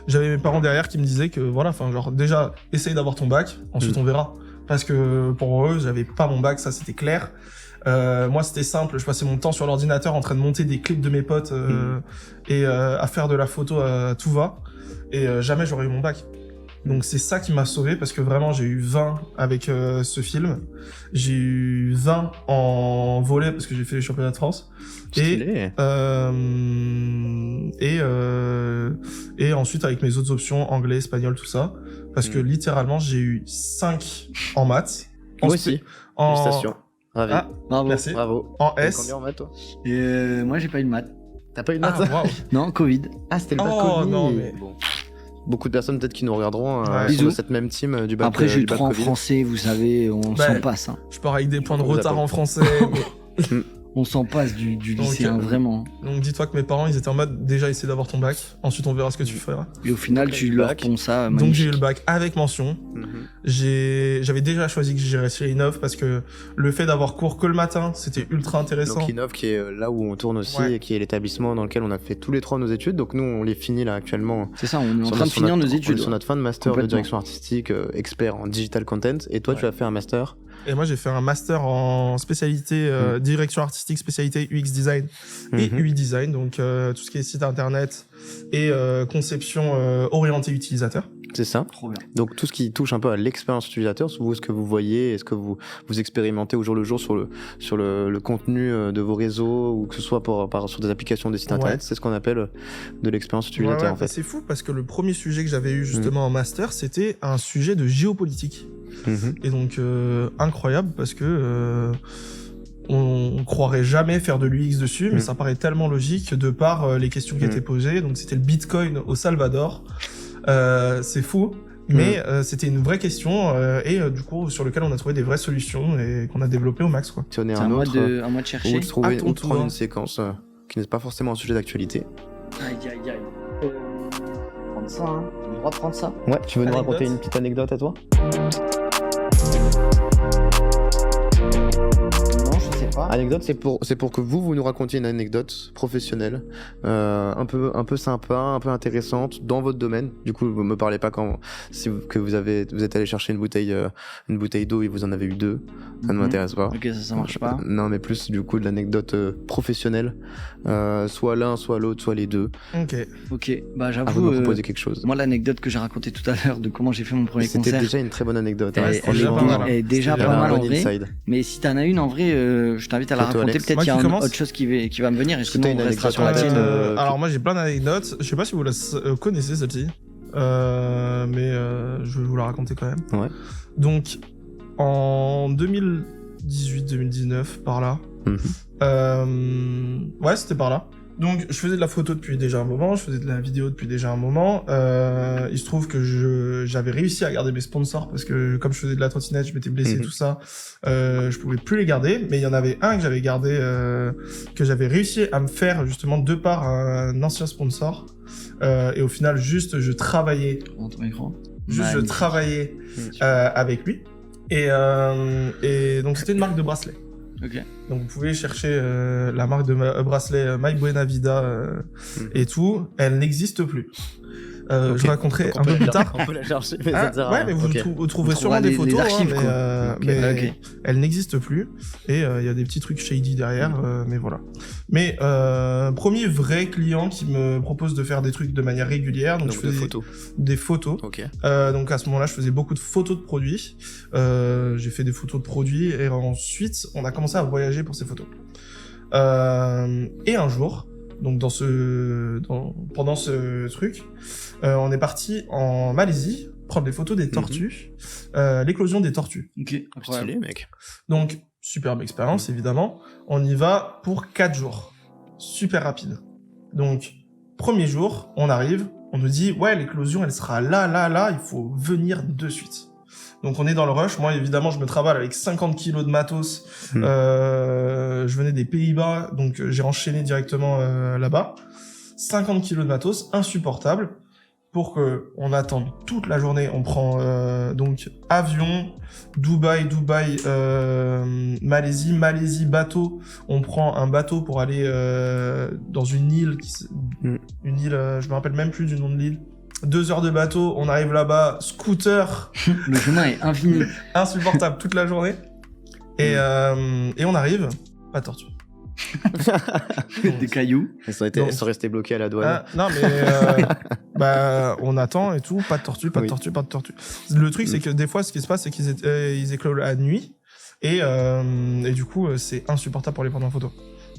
j'avais mes parents derrière qui me disaient que voilà, enfin, genre déjà, essaye d'avoir ton bac, ensuite on verra. Parce que pour eux, j'avais pas mon bac, ça c'était clair. Moi, c'était simple. Je passais mon temps sur l'ordinateur en train de monter des clips de mes potes et à faire de la photo à tout va. Et jamais j'aurais eu mon bac. Donc c'est ça qui m'a sauvé parce que vraiment j'ai eu 20 avec ce film. J'ai eu 20 en volley parce que j'ai fait les championnats de France. Stylé. Et ensuite avec mes autres options, anglais, espagnol, tout ça. Parce que littéralement j'ai eu 5 en maths. Moi aussi. Félicitations. Ravi. Ah, Bravo. merci. Bravo. En T'as S. combien en maths, toi? Moi, j'ai pas eu de maths. T'as pas eu de Ah, maths? waouh. Non, Covid. Ah, c'était le bac Oh, Covid. non, mais- Bon. Beaucoup de personnes peut-être qui nous regarderont Ouais. sont Bisous. de cette même team du bac. Après, j'ai eu du bac 3 en Covid. français, vous savez, on Bah, s'en passe. Hein. Je pars avec des points de On vous retard attend. en français. On s'en passe du lycée, Donc, hein, vraiment. Donc dis-toi que mes parents, ils étaient en mode déjà essayer d'avoir ton bac. Ensuite, on verra ce que tu feras. Et au final, Après, tu le leur bac. ponds ça. Donc magnifique. j'ai eu le bac avec mention. Mhm. J'avais déjà choisi que j'irais chez Innov parce que le fait d'avoir cours que le matin, c'était ultra intéressant. Donc Innov qui est là où on tourne aussi Ouais. et qui est l'établissement dans lequel on a fait tous les 3 nos études. Donc nous on les finit là actuellement. C'est ça, on est en Sur train de sur finir notre- nos on est études. sur notre fin de master de Complètement. direction artistique, expert en digital content. Et toi tu as fait un master. Et moi, j'ai fait un master en spécialité direction artistique, spécialité UX design et Mhm. UI design, donc tout ce qui est site internet et conception orientée utilisateur. C'est ça. Trop bien. Donc tout ce qui touche un peu à l'expérience utilisateur, vous, ce que vous voyez, est-ce que vous expérimentez au jour le jour sur le contenu de vos réseaux ou que ce soit sur des applications des sites Ouais. internet, c'est ce qu'on appelle de l'expérience Ouais, utilisateur en bah, fait. c'est fou parce que le premier sujet que j'avais eu justement en master, c'était un sujet de géopolitique. Mhm. Et donc incroyable parce que on croirait jamais faire de l'UX dessus, mais ça paraît tellement logique de par les questions qui étaient posées. Donc c'était le Bitcoin au Salvador. C'est fou. Mais c'était une vraie question et du coup sur lequel on a trouvé des vraies solutions et qu'on a développé au max quoi. Si on est C'est un à moi autre, de où chercher. trouver À ton ou de prendre tour. une séquence qui n'est pas forcément un sujet d'actualité. Aïe, aïe, aïe. Prendre ça, hein. J'ai le droit de prendre ça. Ouais, tu veux nous Anecdote. raconter une petite anecdote à toi? Non, je sais pas. Anecdote, c'est pour que vous nous racontiez une anecdote professionnelle, un peu sympa, un peu intéressante dans votre domaine. Du coup, vous me parlez pas que vous êtes allé chercher une bouteille d'eau et vous en avez eu 2. Ça ne Mhm. m'intéresse pas. Ok, ça marche pas. Non, mais plus du coup de l'anecdote professionnelle, soit l'un, soit l'autre, soit les deux. Ok. Ok, bah À vous de j'avoue, me proposer quelque chose. moi l'anecdote que j'ai racontée tout à l'heure de comment j'ai fait mon premier C'était concert, déjà une très bonne anecdote. hein, Ouais, elle, c'était elle déjà est, pas mal, hein. elle est déjà C'était pas déjà mal un en bon vrai. inside. Mais si t'en as une en vrai, je t'invite à la Toi, raconter. Alex. Peut-être Moi qu'il y a qui commence autre chose qui va me venir. Et Est-ce que t'as sinon, une on restera anecdote sur la sur la tienne. tienne Alors moi j'ai plein d'anecdotes. Je sais pas si vous la connaissez celle-ci, mais je vais vous la raconter quand même. Ouais. Donc en 2018-2019 par là. Mhm. Ouais, c'était par là. Donc, je faisais de la photo depuis déjà un moment, je faisais de la vidéo depuis déjà un moment. Il se trouve que j'avais réussi à garder mes sponsors parce que comme je faisais de la trottinette, je m'étais blessé, tout ça. Je pouvais plus les garder, mais il y en avait un que j'avais gardé, que j'avais réussi à me faire justement de par un ancien sponsor. Et au final, juste je travaillais, Dans ton écran. juste je Magnifique. travaillais avec lui. Et donc c'était une marque de bracelet. Ok. Donc vous pouvez chercher la marque de bracelet My Buena Vida et tout. Elle n'existe plus. Ok. Je raconterai Donc, un peu plus tard. On peut la chercher, mais Ah, ça sert à ouais, rien. mais vous, Ok. vous trouverez On sûrement trouvera des les photos, archives, hein, quoi. Ok. mais Ok. elle n'existe plus. Et il y a des petits trucs shady derrière, mais voilà. Mais premier vrai client qui me propose de faire des trucs de manière régulière. Donc, Donc je de faisais photos. des photos. Ok. Donc à ce moment-là, je faisais beaucoup de photos de produits. J'ai fait des photos de produits et ensuite, on a commencé à voyager pour ces photos. Et un jour, donc pendant ce truc, on est parti en Malaisie prendre des photos des tortues, l'éclosion des tortues. Ok. Incroyable. Stylé, mec. Donc superbe expérience évidemment. On y va pour 4 jours, super rapide. Donc premier jour, on arrive, on nous dit ouais l'éclosion elle sera là, il faut venir de suite. Donc on est dans le rush. Moi évidemment je me travaille avec 50 kilos de matos. Je venais des Pays-Bas, donc j'ai enchaîné directement là-bas. 50 kilos de matos, insupportable. Pour que on attende toute la journée, on prend donc avion, Dubaï, Malaisie, bateau. On prend un bateau pour aller dans une île, une île, je me rappelle même plus du nom de l'île. 2 heures de bateau, on arrive là-bas, scooter, Le chemin est infini. insupportable toute la journée. Et on arrive, pas de tortue. Des cailloux. Ils sont restés bloqués à la douane. Non, mais on attend et tout, pas de tortue, pas de tortue, pas de tortue. Le truc, c'est que des fois, ce qui se passe, c'est qu'ils éclosent la nuit et du coup, c'est insupportable pour les prendre en photo.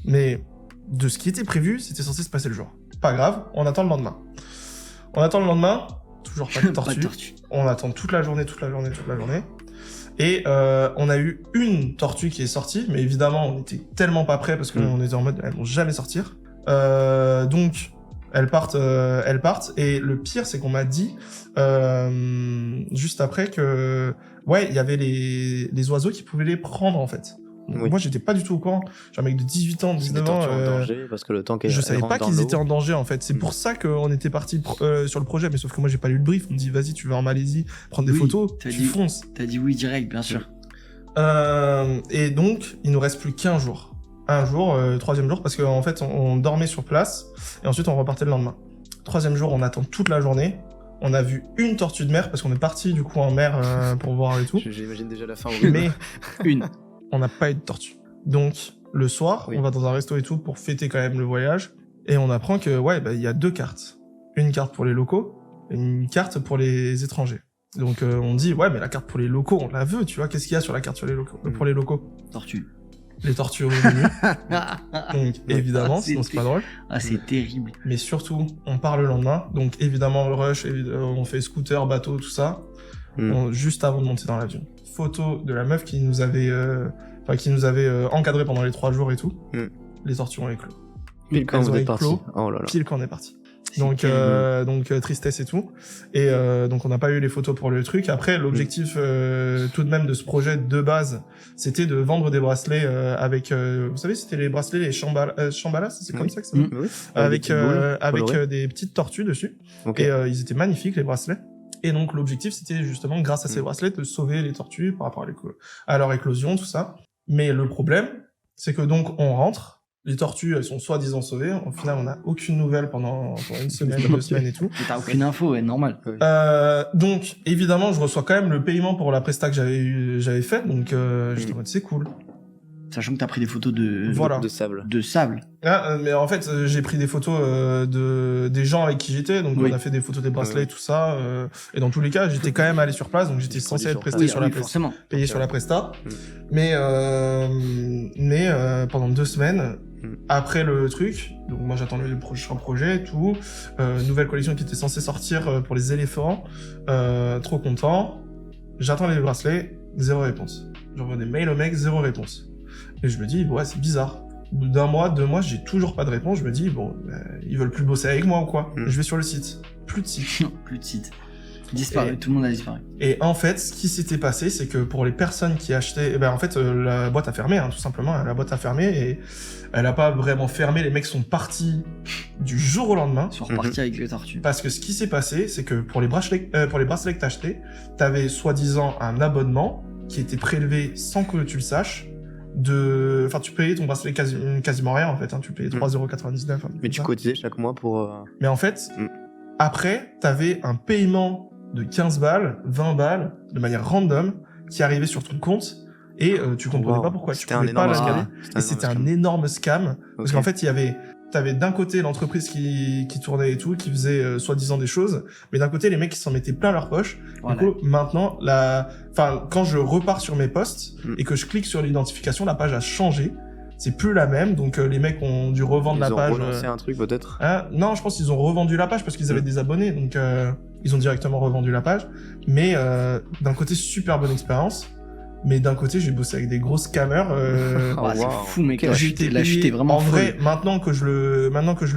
Mais de ce qui était prévu, c'était censé se passer le jour. Pas grave, on attend le lendemain. Toujours pas de tortue. Pas de tortue. On attend toute la journée. Et on a eu une tortue qui est sortie, mais évidemment, on était tellement pas prêts parce qu'on était en mode, elles vont jamais sortir. Donc, elles partent. Et le pire, c'est qu'on m'a dit, juste après que, ouais, il y avait les oiseaux qui pouvaient les prendre, en fait. Oui. Moi, j'étais pas du tout au courant. J'ai un mec de 18 ans, 19 ans. En danger parce que le temps Je savais pas qu'ils étaient en danger, en fait. C'est pour ça qu'on était parti sur le projet, mais sauf que moi, j'ai pas lu le brief. On me dit, vas-y, tu vas en Malaisie prendre des photos, tu fonces. T'as dit oui direct, bien sûr. Et donc, il nous reste plus qu'un jour. Un jour, troisième jour, parce qu'en fait, on dormait sur place, et ensuite, on repartait le lendemain. Troisième jour, on attend toute la journée. On a vu une tortue de mer, parce qu'on est parti, du coup, en mer pour voir et tout. J'imagine déjà la fin. Mais Une. on n'a pas eu de tortue. Donc, le soir, on va dans un resto et tout pour fêter quand même le voyage. Et on apprend que, il y a 2 cartes. Une carte pour les locaux et une carte pour les étrangers. Donc, on dit, mais la carte pour les locaux, on la veut, tu vois. Qu'est-ce qu'il y a sur la carte pour les locaux? Tortue. Les tortues au menu. Donc, évidemment, sinon c'est pas drôle. Ah, c'est terrible. Mais surtout, on part le lendemain. Donc, évidemment, le rush, on fait scooter, bateau, tout ça. Juste avant de monter dans l'avion. Photo de la meuf qui nous avait encadré pendant les 3 jours et tout. Les tortues ont éclos. Pile quand vous êtes parti. Oh là là. Pile quand on est parti. Donc tristesse et tout. Et donc on n'a pas eu les photos pour le truc. Après l'objectif tout de même de ce projet de base, c'était de vendre des bracelets avec vous savez, c'était les bracelets les Shambhala, c'est comme ça que ça s'appelle. Avec des petites tortues dessus. Et ils étaient magnifiques les bracelets. Et donc l'objectif c'était justement grâce à ces bracelets de sauver les tortues par rapport à leur éclosion, tout ça. Mais le problème, c'est que donc on rentre, les tortues elles sont soi-disant sauvées, au final on n'a aucune nouvelle pendant une semaine, 2 semaines et tout. Et t'as aucune info, ouais, normal. Donc évidemment je reçois quand même le paiement pour la presta que j'avais fait, donc j'étais en mode c'est cool. Sachant que t'as pris des photos de sable. De sable. Mais en fait, j'ai pris des photos des gens avec qui j'étais, donc on a fait des photos des bracelets et tout ça. Et dans tous les cas, j'étais quand même allé sur place, donc j'étais censé être presté sur la presta, payé sur la presta. Mais pendant 2 semaines, après le truc, donc moi j'attends le prochain projet et tout, nouvelle collection qui était censée sortir pour les éléphants, trop content. J'attends les bracelets, 0 réponse. J'envoie des mails au mec, 0 réponse. Et je me dis, c'est bizarre. Au bout d'1 mois, 2 mois, j'ai toujours pas de réponse. Je me dis, ils veulent plus bosser avec moi ou quoi? Je vais sur le site. Plus de site. Plus de site. Disparu, tout le monde a disparu. Et en fait, ce qui s'était passé, c'est que pour les personnes qui achetaient, en fait, la boîte a fermé, tout simplement. La boîte a fermé et elle a pas vraiment fermé. Les mecs sont partis du jour au lendemain. Ils sont repartis avec les tortues. Parce que ce qui s'est passé, c'est que pour les bracelets que t'as achetés, t'avais soi-disant un abonnement qui était prélevé sans que tu le saches. Tu payais ton bracelet quasiment rien en fait, tu payais 3,99€. Mais tu cotisais chaque mois pour. Mais en fait, après, t'avais un paiement de 15 balles, 20 balles, de manière random, qui arrivait sur ton compte, et tu comprenais pas pourquoi. Tu pouvais pas la scanner. Et c'était un énorme scam. Parce qu'en fait, t'avais d'un côté l'entreprise qui tournait et tout, qui faisait soi-disant des choses, mais d'un côté les mecs qui s'en mettaient plein leur poche. Voilà. Du coup, maintenant, quand je repars sur mes posts et que je clique sur l'identification, la page a changé. C'est plus la même, donc les mecs ont dû revendre la page. Ils ont relancé un truc peut-être. Non, je pense qu'ils ont revendu la page parce qu'ils avaient des abonnés, donc ils ont directement revendu la page. Mais d'un côté, super bonne expérience. Mais d'un côté, j'ai bossé avec des gros scammers. C'est fou, mec. La chute est vraiment folle. En vrai, maintenant que je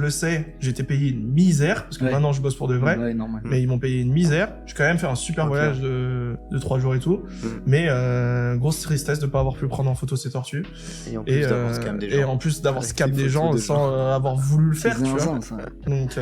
le sais, j'ai été payé une misère, parce que maintenant je bosse pour de vrai. Ouais, normal. Mais ils m'ont payé une misère. J'ai quand même fait un super voyage de 3 jours et tout. Mais grosse tristesse de pas avoir pu prendre en photo ces tortues. Et en plus d'avoir scam des gens. Et en plus d'avoir scam des gens sans avoir voulu le faire, tu vois. Donc,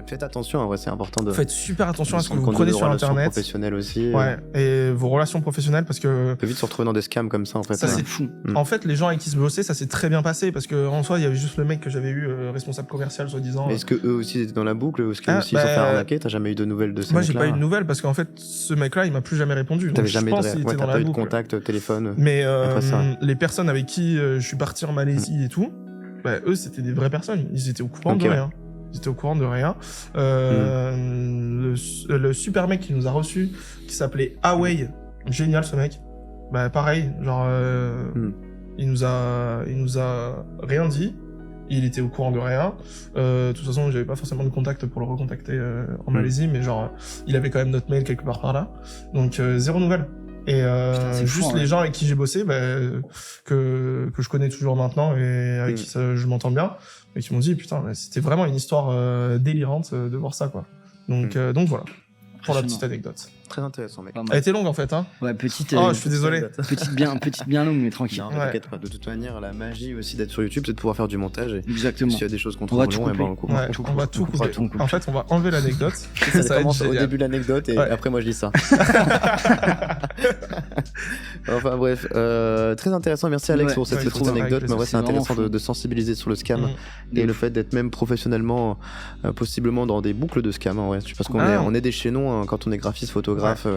faites attention, en vrai, c'est important de. Faites super attention à ce que vous prenez sur Internet. Professionnelles aussi. Ouais. Et vos relations professionnelles, parce que peut vite se retrouver dans des scams comme ça en fait. Ça, c'est fou. En fait, les gens avec qui se bossaient, ça s'est très bien passé parce que en soi, il y avait juste le mec que j'avais eu responsable commercial soi-disant. Mais est-ce que eux aussi étaient dans la boucle ou est-ce qu'eux Ah, aussi ils se sont fait arnaquer? T'as jamais eu de nouvelles de ces Moi, j'ai mecs-là? pas eu de nouvelles parce qu'en fait, ce mec-là, il m'a plus jamais répondu. T'avais Donc, jamais je pense qu'il ouais, était t'as dans pas la eu de boucle. contact téléphone? Mais après ça. les personnes avec qui je suis parti en Malaisie et tout, bah, eux, c'était des vraies personnes. Ils étaient au courant Ok, de ouais. rien. Ils étaient au courant de rien. Le super mec qui nous a reçus, qui s'appelait Away, génial ce mec. Bah pareil, genre il nous a rien dit. Il était au courant de rien. De toute façon, j'avais pas forcément de contact pour le recontacter en Malaisie, mais genre il avait quand même notre mail quelque part par là. Donc zéro nouvelle. Et Putain, c'est juste fou, hein. les gens avec qui j'ai bossé, bah, que je connais toujours maintenant et avec qui je m'entends bien, et qui m'ont dit putain, c'était vraiment une histoire délirante de voir ça quoi. Donc voilà, pour la petite anecdote. Très intéressant, mec. Pas Elle mal. était longue en fait, hein. Ouais, petite. Oh, je suis désolé. Petite bien longue, mais tranquille. Non, mais t'inquiète pas. De toute manière, la magie aussi d'être sur YouTube, c'est de pouvoir faire du montage. Et Exactement. s'il y a des choses qu'on On trouve va long, tout et ben couper. on le coupe. Ouais, on va tout couper. tout couper. En fait, on va enlever l'anecdote. Ça va être commence au génial. début de l'anecdote et Ouais. après moi je dis ça. Enfin bref, très intéressant. Merci Alex Ouais, pour cette ouais, petite avec anecdote. plaisir. Mais ouais, c'est C'est vraiment intéressant fou. de sensibiliser sur le scam Mm. et le fait d'être même professionnellement, possiblement dans des boucles de scam. En vrai, parce qu'on Ah. on est des chaînons quand on est graphiste, photographe,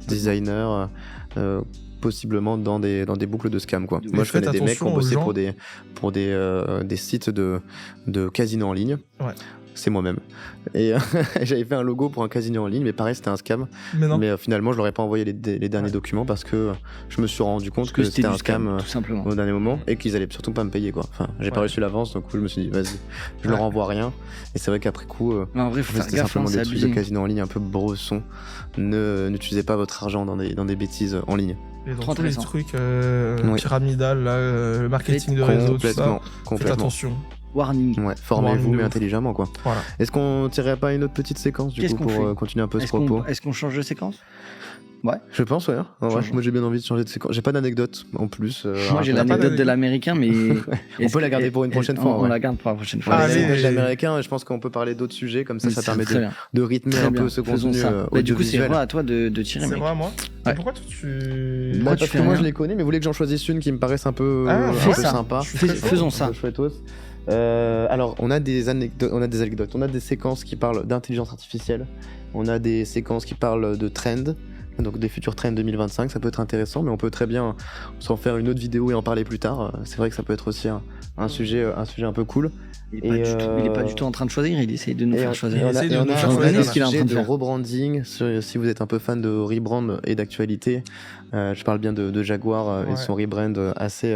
designer. Possiblement dans des boucles de scam quoi. Mais Moi je connais faites des mecs qui ont attention aux bossé gens. pour des sites de casinos en ligne. Ouais. C'est moi-même. Et j'avais fait un logo pour un casino en ligne, mais pareil c'était un scam. Mais non. Mais finalement je leur ai pas envoyé les derniers Ouais. documents parce que je me suis rendu compte que c'était du un scam tout simplement. au dernier moment et qu'ils allaient surtout pas me payer quoi. Enfin j'ai pas Ouais. reçu l'avance donc je me suis dit vas-y je leur envoie rien. Et c'est vrai qu'après coup Mais en vrai, faut faire c'était gaffe, simplement hein, des c'est trucs de abusé. casino en ligne un peu brossons. N'utilisez pas votre argent dans des bêtises en ligne. Et dans Trop tous les intéressant. trucs Oui. pyramidal, là, le marketing de réseau, tout ça. Faites Complètement. attention. Warning. Ouais, formez-vous Warning de mais ouf. intelligemment quoi. Voilà. Est-ce qu'on tirerait pas une autre petite séquence du Qu'est-ce coup qu'on pour fait continuer un peu ce propos? Est-ce qu'on change de séquence? Ouais. Je pense ouais. En vrai, Changeons. moi j'ai bien envie de changer de séquence. J'ai pas d'anecdote en plus. Moi, j'ai pas l'anecdote de d'anecdote. l'américain, mais. On peut la garder pour une prochaine fois, On ouais. la garde pour la prochaine fois. Ouais, Allez. l'anecdote de l'américain, je pense qu'on peut parler d'autres sujets comme ça, Mais ça c'est permet très bien. de rythmer Très un bien. peu ce Faisons contenu ça. Bah, du coup, c'est audiovisuel. vrai à toi de tirer, C'est mec. vrai à moi. Ouais. Et pourquoi toi tu. Moi, Moi, tu parce fais que moi rien. je les connais, mais vous voulez que j'en choisisse une qui me paraisse un peu, Ah, un fais peu ça. sympa. Je suis très chaud. Faisons Un ça. peu chouettos. Alors, on a des anecdotes, on a des séquences qui parlent d'intelligence artificielle, on a des séquences qui parlent de trends, donc des futurs trends 2025, ça peut être intéressant, mais on peut très bien s'en faire une autre vidéo et en parler plus tard. C'est vrai que ça peut être aussi un sujet un peu cool. Il est pas du tout en train de choisir, il essaye de nous faire choisir. on a- et on a faire un choisir. ce qu'il est en sujet train de de faire. rebranding, si vous êtes un peu fan de rebrand et d'actualité, je parle bien de Jaguar et Ouais. son rebrand assez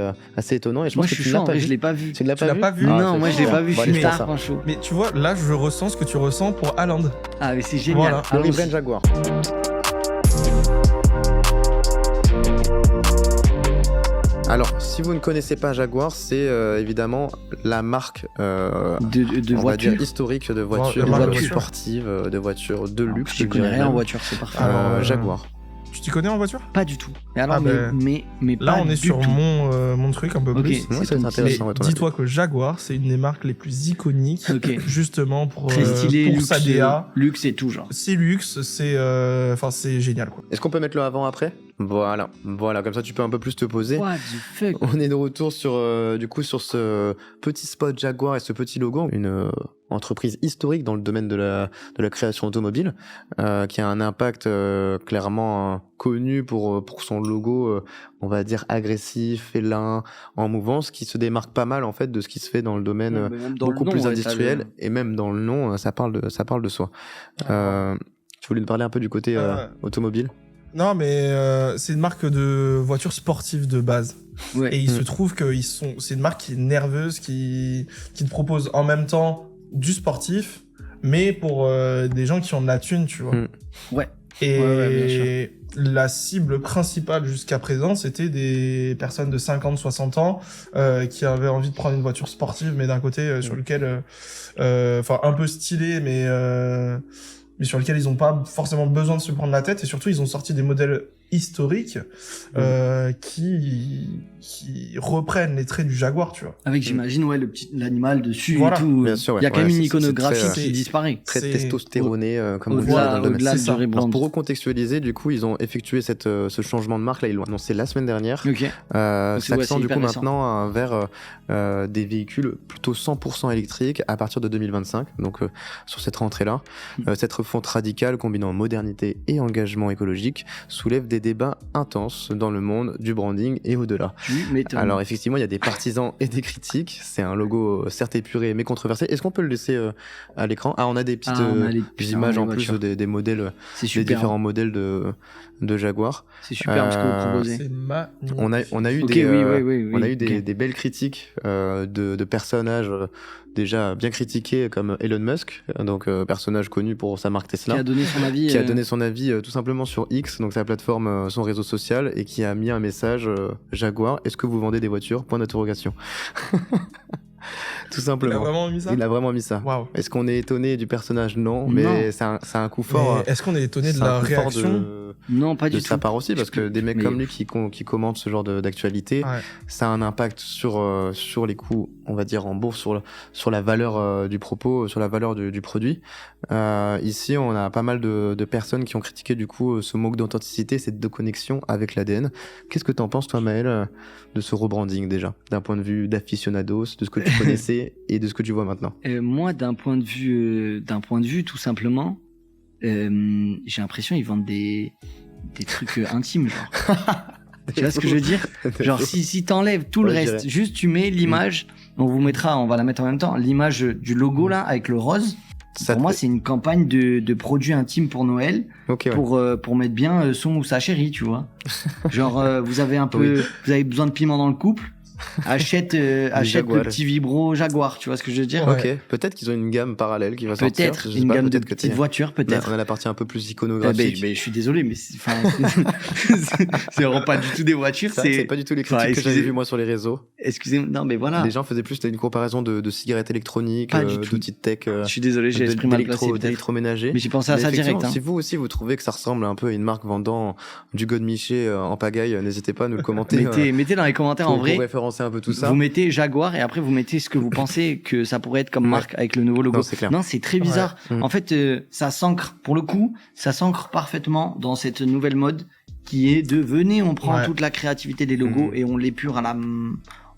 étonnant. Et je Moi, pense je que suis tu chaud, l'as en pas vrai, vu. je l'ai pas vu. Tu l'as Tu l'as pas vu Non, moi, je l'ai pas vu, je suis Bon, allez, tard, fais ça. franchement. Mais tu vois, là je ressens ce que tu ressens pour Haaland. Ah, mais c'est génial. Voilà. Le Allons-y. rebrand Jaguar. Alors, si vous ne connaissez pas Jaguar, c'est évidemment la marque De on va voiture. dire historique de voitures de voiture. sportives, de voitures de luxe. Je je connais dirais rien en même. voiture, c'est parfait. Alors, Jaguar. Tu t'y connais en voiture? Pas du tout. Et alors, Ah, ben, mais Là pas on est du sur tout. mon truc un peu Ok. plus. Ouais, C'est ça va être ton- Mais intéressant. ouais, ton avis. dis-toi que Jaguar, c'est une des marques les plus iconiques, Ok. justement pour, Très stylé, pour luxe, sa DA. luxe et tout, genre. C'est luxe, c'est c'est génial quoi. Est-ce qu'on peut mettre le avant après? Voilà, comme ça tu peux un peu plus te poser. What the fuck? On est de retour sur sur ce petit spot Jaguar et ce petit logo, une entreprise historique dans le domaine de la création automobile, qui a un impact clairement connu pour son logo, on va dire agressif, félin, en mouvance, qui se démarque pas mal en fait de ce qui se fait dans le domaine Ouais, mais même dans le beaucoup nom, plus ouais, industriel, et même dans le nom, ça parle de soi. Tu voulais nous parler un peu du côté automobile? Non mais c'est une marque de voitures sportives de base. Ouais. Et il se trouve que c'est une marque qui est nerveuse, qui te propose en même temps du sportif, mais pour des gens qui ont de la thune, tu vois. Ouais. Et Ouais, bien la cible principale jusqu'à présent, c'était des personnes de 50-60 ans qui avaient envie de prendre une voiture sportive, mais d'un côté sur lequel, enfin un peu stylé, mais sur lequel ils n'ont pas forcément besoin de se prendre la tête. Et surtout, ils ont sorti des modèles historiques qui reprennent les traits du Jaguar, tu vois. Avec, j'imagine, l'animal dessus Voilà. et tout. Bien sûr, ouais. Il y a quand même une c'est iconographie très, qui disparaît. très C'est- testostéroné, comme on dit dans le domaine. Au-delà C'est du ça. rebrand. Alors, pour recontextualiser, du coup, ils ont effectué ce changement de marque. Là, ils l'ont annoncé la semaine dernière. Ok. S'accent c'est du hyper coup récent. maintenant vers des véhicules plutôt 100% électriques à partir de 2025. Donc sur cette rentrée-là, cette refonte radicale combinant modernité et engagement écologique soulève des débats intenses dans le monde du branding et au-delà. Tu m'étonnes. Alors effectivement, il y a des partisans et des critiques. C'est un logo certes épuré mais controversé. Est-ce qu'on peut le laisser à l'écran? Ah, on a des petites on a les putains, images les en plus voitures. des modèles, C'est des super. différents modèles de Jaguar. C'est super ce que vous proposez. C'est magnifique. On a eu Ok, des, oui, on a eu ok. des belles critiques de personnages déjà bien critiqués comme Elon Musk, donc personnage connu pour sa marque Qui Tesla, a donné son avis. qui a donné son avis tout simplement sur X, donc sa plateforme, son réseau social, et qui a mis un message Jaguar, est-ce que vous vendez des voitures? Point d'interrogation. Tout Il a simplement. vraiment mis ça? Il a vraiment mis ça. Waouh. Est-ce qu'on est étonné du personnage? Non, Non. mais c'est un coup fort. Mais est-ce qu'on est étonné de c'est un la coup fort réaction? Non, pas de du sa tout. part aussi, parce que des mecs Mais- comme lui qui commentent ce genre d'actualité, Ouais. ça a un impact sur les coûts, on va dire en bourse, sur la valeur du propos, sur la valeur du produit. Ici, on a pas mal de personnes qui ont critiqué du coup ce manque d'authenticité, cette déconnexion avec l'ADN. Qu'est-ce que t'en penses toi, Maël, de ce rebranding déjà, d'un point de vue d'aficionados, de ce que tu connaissais et de ce que tu vois maintenant? Moi, d'un point de vue, tout simplement, j'ai l'impression qu'ils vendent des trucs intimes, genre. Tu vois ce que je veux dire? Genre, si t'enlèves tout le Ouais, je reste, dirais. juste tu mets l'image, on va la mettre en même temps, l'image du logo là, avec le rose. Ça Pour moi, c'est une campagne de produits intimes pour Noël, Ok, ouais. pour mettre bien son ou sa chérie, tu vois. Genre, vous avez Oui. vous avez besoin de piment dans le couple, achète le Jaguar. petit vibro Jaguar, tu vois ce que je veux dire? Ouais. Ok, peut-être qu'ils ont une gamme parallèle qui va sortir. Peut-être, Je sais une pas, gamme de peut-être que petites voitures, peut-être. on a la partie un peu plus Ben, iconographique. je suis désolé, mais c'est vraiment pas du tout des voitures, C'est vrai que c'est pas du tout les critiques Enfin, que j'avais excusez- vues moi sur les réseaux. Excusez-moi, non mais voilà. Les gens faisaient plus une comparaison de cigarettes électroniques, Pas du tout. d'outils de tech, Je suis désolé, j'ai l'esprit mal placé peut-être. d'électroménager. Mais j'ai pensé à Mais ça effectivement, direct. Hein. Si vous aussi vous trouvez que ça ressemble un peu à une marque vendant du godemiché en pagaille, n'hésitez pas à nous le commenter. Mettez dans les commentaires en pour vrai. référencer un peu tout ça. Vous mettez Jaguar et après vous mettez ce que vous pensez que ça pourrait être comme Ouais. marque avec le nouveau logo. Non, c'est clair. Non, c'est très bizarre. Ouais. En fait, ça s'ancre, pour le coup, ça s'ancre parfaitement dans cette nouvelle mode qui est de venez, on prend Ouais. toute la créativité des logos et on l'épure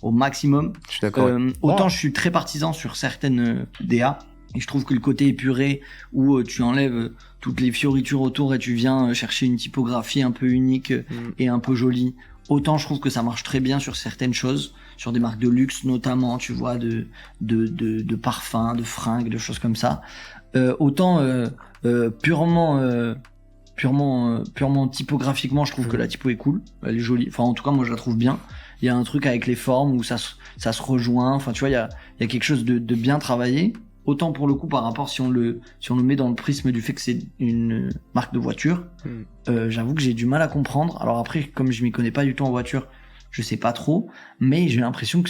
au maximum. Je suis d'accord. Autant Bon. je suis très partisan sur certaines DA et je trouve que le côté épuré où tu enlèves toutes les fioritures autour et tu viens chercher une typographie un peu unique et un peu jolie. Autant je trouve que ça marche très bien sur certaines choses, sur des marques de luxe notamment, tu vois, de parfums, de fringues, de choses comme ça. Autant purement typographiquement, je trouve que la typo est cool, elle est jolie. Enfin, en tout cas, moi, je la trouve bien. Il y a un truc avec les formes où ça se rejoint. Enfin, tu vois, il y a quelque chose de bien travaillé. Autant pour le coup, par rapport si on le met dans le prisme du fait que c'est une marque de voiture, j'avoue que j'ai du mal à comprendre. Alors après, comme je m'y connais pas du tout en voiture, je sais pas trop, mais j'ai l'impression que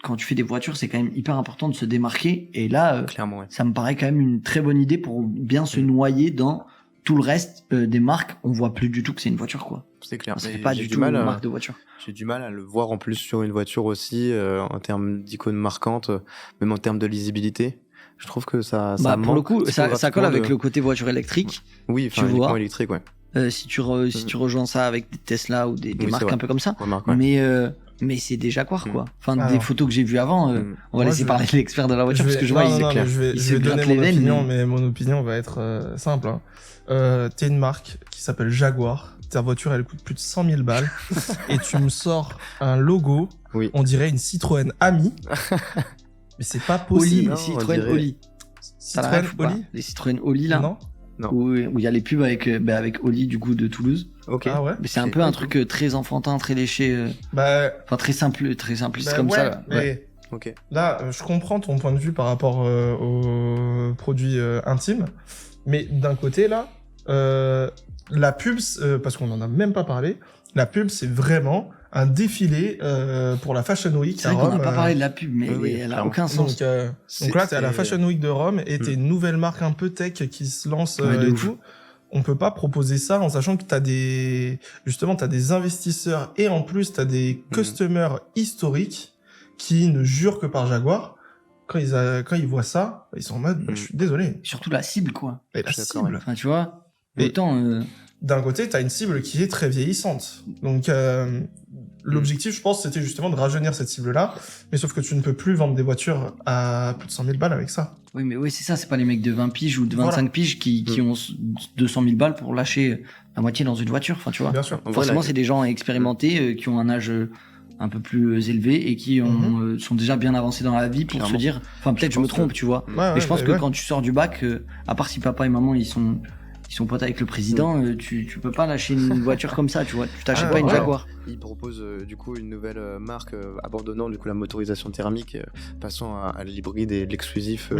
quand tu fais des voitures, c'est quand même hyper important de se démarquer. Et là, Clairement, ouais. ça me paraît quand même une très bonne idée pour bien se noyer dans tout le reste des marques. On voit plus du tout que c'est une voiture, quoi. C'est clair. Ça Mais fait pas j'ai du tout une marque de voiture. J'ai du mal à le voir en plus sur une voiture aussi, en termes d'icônes marquantes, même en termes de lisibilité. Je trouve que ça Pour le manque coup, ça colle typographiquement avec de- le côté voiture électrique. Oui, tu enfin, uniquement vois. électrique, ouais. Si tu rejoins ça avec des Tesla ou des Oui, c'est marques vrai. un peu comme ça. Remarque, ouais. Mais c'est des Jaguar, quoi. Enfin, Alors. des photos que j'ai vues avant, on va Moi, laisser je- parler l'expert de la voiture parce que je vois, non, il non, clair. mais je il vais se donner gratte mon les veines, opinion, mais- mais mon opinion va être simple. Hein. T'es une marque qui s'appelle Jaguar. Ta voiture, elle coûte plus de 100 000 balles. Et tu me sors un logo. Oui. On dirait une Citroën Ami. Mais c'est pas Oli, possible. non, on Citroën dirait- Oli. Ça la Citroën ref ou pas Oli. Les Citroën Oli, là. Non. Où il y a les pubs avec Oli, du coup, de Toulouse. Ok. Ah ouais. Mais c'est un C'est peu pas un du truc très enfantin, très léché. Bah, Enfin, très simpliste bah comme ouais, ça. Là. mais Ouais. Ok. là, je comprends ton point de vue par rapport aux produits intimes. Mais d'un côté, là, la pub, parce qu'on en a même pas parlé, la pub, c'est vraiment un défilé pour la Fashion Week C'est à vrai qu'on Rome. n'a pas parlé de la pub, mais oui, elle a clairement. aucun sens. Donc là, t'es à la c'est- Fashion Week de Rome et t'es une nouvelle marque un peu tech qui se lance Ouais, de et ouf. tout. on peut pas proposer ça en sachant que t'as des investisseurs et en plus t'as des customers historiques qui ne jurent que par Jaguar. Quand ils voient ça, ils sont en mode, je suis désolé. Surtout la cible, quoi. Et la cible. Enfin, tu vois, Et autant... d'un côté, t'as une cible qui est très vieillissante. Donc, l'objectif, je pense, c'était justement de rajeunir cette cible-là. Mais sauf que tu ne peux plus vendre des voitures à plus de 100 000 balles avec ça. Oui, mais oui, c'est ça. C'est pas les mecs de 20 piges ou de 25 piges qui ont 200 000 balles pour lâcher la moitié dans une voiture. Enfin, tu vois. Bien sûr. Forcément, c'est des gens expérimentés qui ont un âge un peu plus élevé et qui sont déjà bien avancés dans la vie pour se dire... Enfin, peut-être je me trompe, tu vois. Ouais, mais je pense que quand tu sors du bac, à part si papa et maman, ils sont potes avec le président, tu peux pas lâcher une voiture comme ça, tu vois. Tu t'achètes pas une Jaguar. Il propose du coup une nouvelle marque abandonnant du coup la motorisation thermique, passant à l'hybride et l'exclusif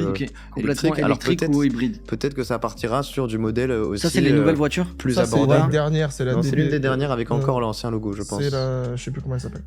complètement électrique ou hybride. Peut-être que ça partira sur du modèle aussi. Ça, c'est les nouvelles voitures plus ça, abordable. C'est l'une des dernières avec encore l'ancien logo, je pense. C'est je sais plus comment elle s'appelle.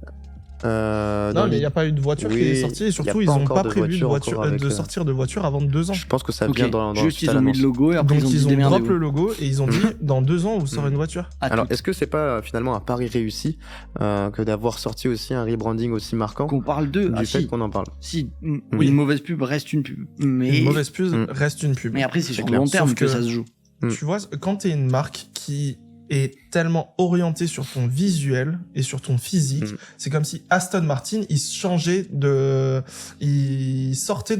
Non, mais il n'y a pas eu de voiture qui est sortie et surtout ils n'ont pas prévu de sortir de voiture avant 2 ans. Je pense que ça vient dans juste ils ont mis le logo et après donc ils ont drop le logo et ils ont dit dans 2 ans on vous sort une voiture. Alors est-ce que c'est pas finalement un pari réussi que d'avoir sorti aussi un rebranding aussi marquant qu'on parle du fait qu'on en parle? Si une mauvaise pub reste une pub, mais une mauvaise pub reste une pub. Mais après c'est sur le long terme que ça se joue. Tu vois, quand t'es une marque qui est tellement orienté sur ton visuel et sur ton physique. C'est comme si Aston Martin, il sortait de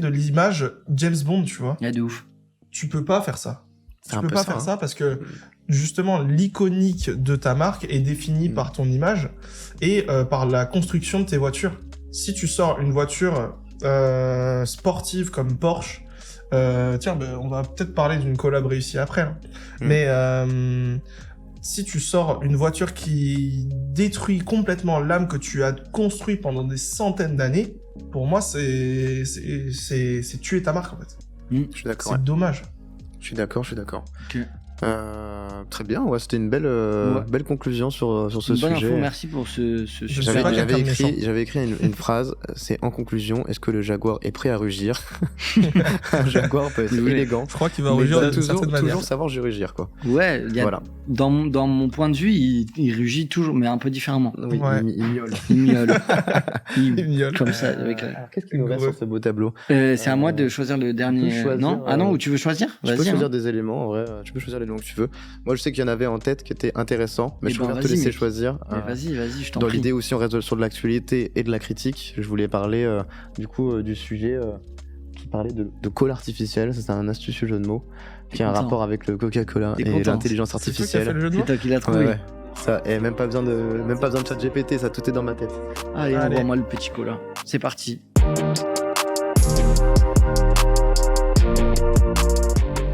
l'image James Bond, tu vois. Il y a de ouf. Tu peux pas faire ça. Tu peux pas faire ça parce que justement l'iconique de ta marque est définie par ton image et par la construction de tes voitures. Si tu sors une voiture sportive comme Porsche, on va peut-être parler d'une collab réussie après, hein. Mais si tu sors une voiture qui détruit complètement l'âme que tu as construit pendant des centaines d'années, pour moi, c'est tuer ta marque, en fait. Je suis d'accord. C'est dommage. Je suis d'accord. Okay. Très bien, c'était une belle conclusion sur ce sujet. Bonne info, merci pour ce sujet. J'avais écrit une phrase, c'est en conclusion, est-ce que le Jaguar est prêt à rugir? Un Jaguar peut être élégant. Je crois qu'il va rugir d'une certaine manière. Toujours savoir rugir, quoi. Ouais, dans mon point de vue, il rugit toujours, mais un peu différemment. Oui, il miaule. Il miaule. Comme ça. Avec Alors, qu'est-ce qu'il nous reste sur ce beau tableau? C'est à moi de choisir le dernier. Non, ou tu veux choisir? Tu peux choisir des éléments, en vrai. Tu peux choisir les noms que tu veux. Moi, je sais qu'il y en avait en tête qui étaient intéressants, mais je préfère te laisser choisir. Vas-y, je t'en prie. Dans l'idée aussi, on reste sur de l'actualité et de la critique. Je voulais parler du sujet qui parlait de colle artificielle. C'est un astucieux jeu de mots qui a un rapport avec le Coca-Cola et l'intelligence artificielle. C'est toi qui l'as trouvé. Ouais. Ça, et même pas besoin de chat GPT, ça tout est dans ma tête. Allez. Envoie-moi le petit cola. C'est parti.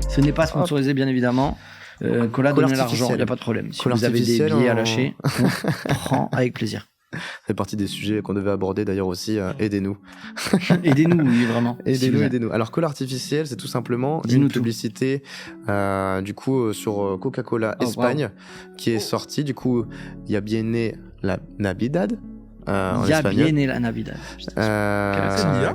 Ce n'est pas sponsorisé, bien évidemment. Cola, donnez l'argent, il n'y a pas de problème. Si vous avez des billets à lâcher, on prend avec plaisir. Ça fait partie des sujets qu'on devait aborder d'ailleurs aussi. Aidez-nous. Aidez-nous, oui, vraiment. Aidez-nous. Alors, colle artificielle, c'est tout simplement une publicité sur Coca-Cola Espagne qui est sortie. Du coup, il y a bien né la Navidad. En espagnol. Bien né la Navidad.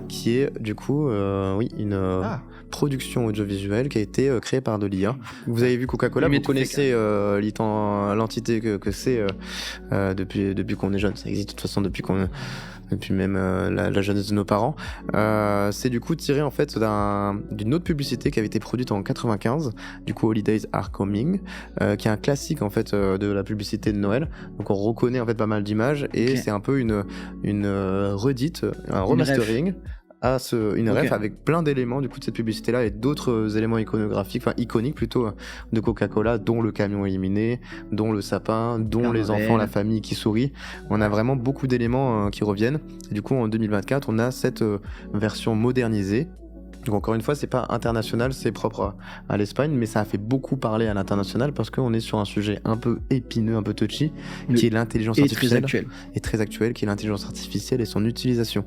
Qui est du coup une production audiovisuelle qui a été créée par de l'IA. Vous avez vu Coca-Cola, vous connaissez l'entité que c'est depuis qu'on est jeune. Ça existe de toute façon depuis même la jeunesse de nos parents. C'est du coup tiré en fait d'une autre publicité qui avait été produite en 95, du coup Holidays Are Coming, qui est un classique en fait de la publicité de Noël. Donc on reconnaît en fait pas mal d'images et c'est un peu une redite, un remastering. Une ref avec plein d'éléments du coup de cette publicité là et d'autres éléments iconiques plutôt de Coca-Cola, dont le camion éliminé, dont le sapin, dont les enfants, la famille qui sourit. On a vraiment beaucoup d'éléments qui reviennent et du coup en 2024 on a cette version modernisée. Donc encore une fois, c'est pas international, c'est propre à l'Espagne, mais ça a fait beaucoup parler à l'international parce qu'on est sur un sujet un peu épineux, un peu touchy, qui est l'intelligence artificielle. Et très actuel, qui est l'intelligence artificielle et son utilisation.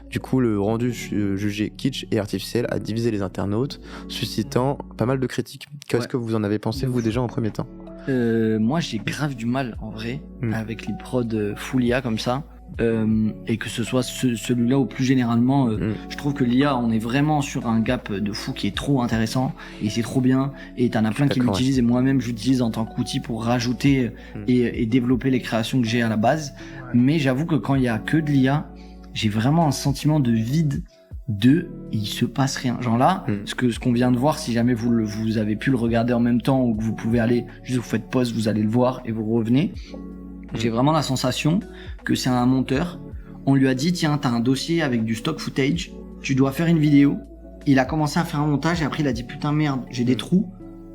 Du coup, le rendu jugé kitsch et artificiel a divisé les internautes, suscitant pas mal de critiques. Qu'est-ce que vous en avez pensé, vous, déjà, en premier temps? Moi, j'ai grave du mal, en vrai, avec les prods full IA comme ça. et que ce soit celui-là ou plus généralement, je trouve que l'IA, on est vraiment sur un gap de fou qui est trop intéressant et c'est trop bien, et t'en as plein qui l'utilisent, et moi-même j'utilise en tant qu'outil pour rajouter et développer les créations que j'ai à la base. Mais j'avoue que quand il y a que de l'IA, j'ai vraiment un sentiment de vide, il se passe rien. Genre là, ce qu'on vient de voir, si jamais vous avez pu le regarder en même temps, ou que vous pouvez aller, juste vous faites pause, vous allez le voir et vous revenez. J'ai vraiment la sensation que c'est un monteur. On lui a dit, tiens, t'as un dossier avec du stock footage, tu dois faire une vidéo. Il a commencé à faire un montage et après il a dit, putain merde, j'ai des trous,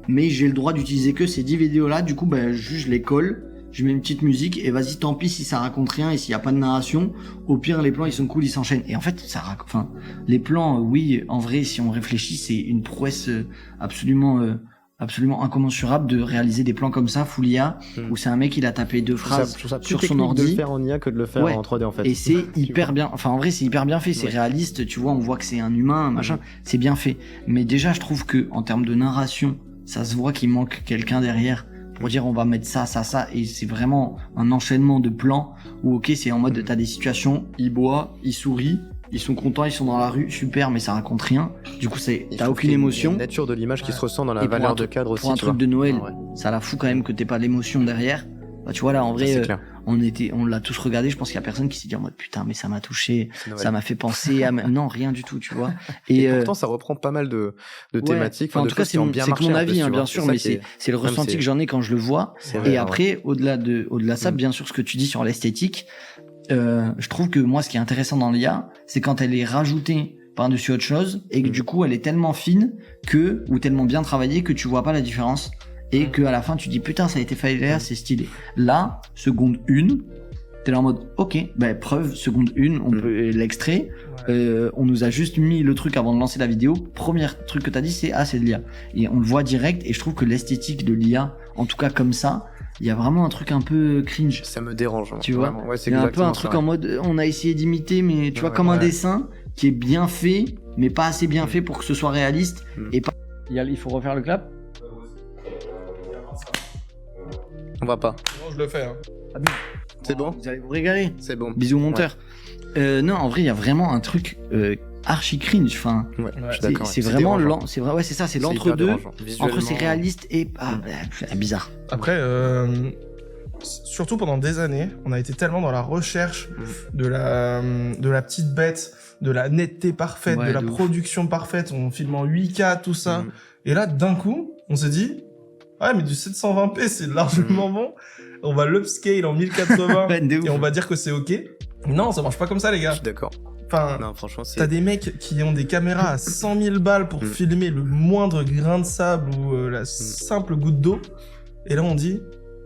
mais j'ai le droit d'utiliser que ces 10 vidéos-là. Du coup, juste je les colle, je mets une petite musique et vas-y, tant pis si ça raconte rien et s'il y a pas de narration. Au pire, les plans ils sont cool, ils s'enchaînent. Et en fait, les plans, oui, en vrai, si on réfléchit, c'est une prouesse absolument incommensurable de réaliser des plans comme ça, full IA, où c'est un mec, il a tapé 2 phrases sur son ordi. De le faire en IA que de le faire en 3D en fait. Et c'est hyper bien. Enfin, en vrai, c'est hyper bien fait. C'est réaliste. Tu vois, on voit que c'est un humain, machin. C'est bien fait. Mais déjà, je trouve que en termes de narration, ça se voit qu'il manque quelqu'un derrière pour dire on va mettre ça. Et c'est vraiment un enchaînement de plans où ok, c'est en mode t'as des situations, il boit, il sourit. Ils sont contents, ils sont dans la rue, super, mais ça raconte rien. Du coup, t'as aucune émotion. La nature de l'image qui se ressent dans la valeur de cadre aussi. Pour un truc de Noël, ça la fout quand même que t'aies pas l'émotion derrière. Bah, tu vois, là, en vrai, on l'a tous regardé. Je pense qu'il y a personne qui s'est dit en mode putain, mais ça m'a touché, ça m'a fait penser à, non, rien du tout, tu vois. Et pourtant, ça reprend pas mal de thématiques. En tout cas, c'est mon avis, bien sûr, mais c'est le ressenti que j'en ai quand je le vois. Et après, au-delà de ça, bien sûr, ce que tu dis sur l'esthétique, je trouve que moi, ce qui est intéressant dans l'IA, c'est quand elle est rajoutée par-dessus autre chose et que du coup, elle est tellement fine ou tellement bien travaillée que tu vois pas la différence et que à la fin, tu dis putain, ça a été fait là, c'est stylé. Là, seconde 1, t'es là en mode ok, preuve, seconde 1, on peut l'extrait. On nous a juste mis le truc avant de lancer la vidéo. Premier truc que t'as dit, c'est c'est de l'IA. Et on le voit direct, et je trouve que l'esthétique de l'IA, en tout cas comme ça, il y a vraiment un truc un peu cringe. Ça me dérange. Tu vois, il y a un peu un truc en mode, on a essayé d'imiter, mais tu vois, comme un dessin qui est bien fait, mais pas assez bien fait pour que ce soit réaliste. Et pas... Il faut refaire le clap. On va pas. Non, je le fais. C'est bon. Vous allez vous régaler. C'est bon. Bisous monteur. Non, en vrai, il y a vraiment un truc archi cringe. Enfin, je suis d'accord. C'est vraiment lent. C'est vrai, c'est ça, c'est l'entre-deux entre c'est réaliste et bizarre. Après, surtout pendant des années, on a été tellement dans la recherche de la petite bête, de la netteté parfaite, de la production parfaite. On filme en 8K, tout ça. Et là, d'un coup, on s'est dit, ouais, mais du 720p, c'est largement bon. On va l'upscale en 1080 et on va dire que c'est ok. Non, ça marche pas comme ça, les gars. Je suis d'accord. Enfin, non, franchement, t'as des mecs qui ont des caméras à 100 000 balles pour filmer le moindre grain de sable ou la simple goutte d'eau. Et là, on dit,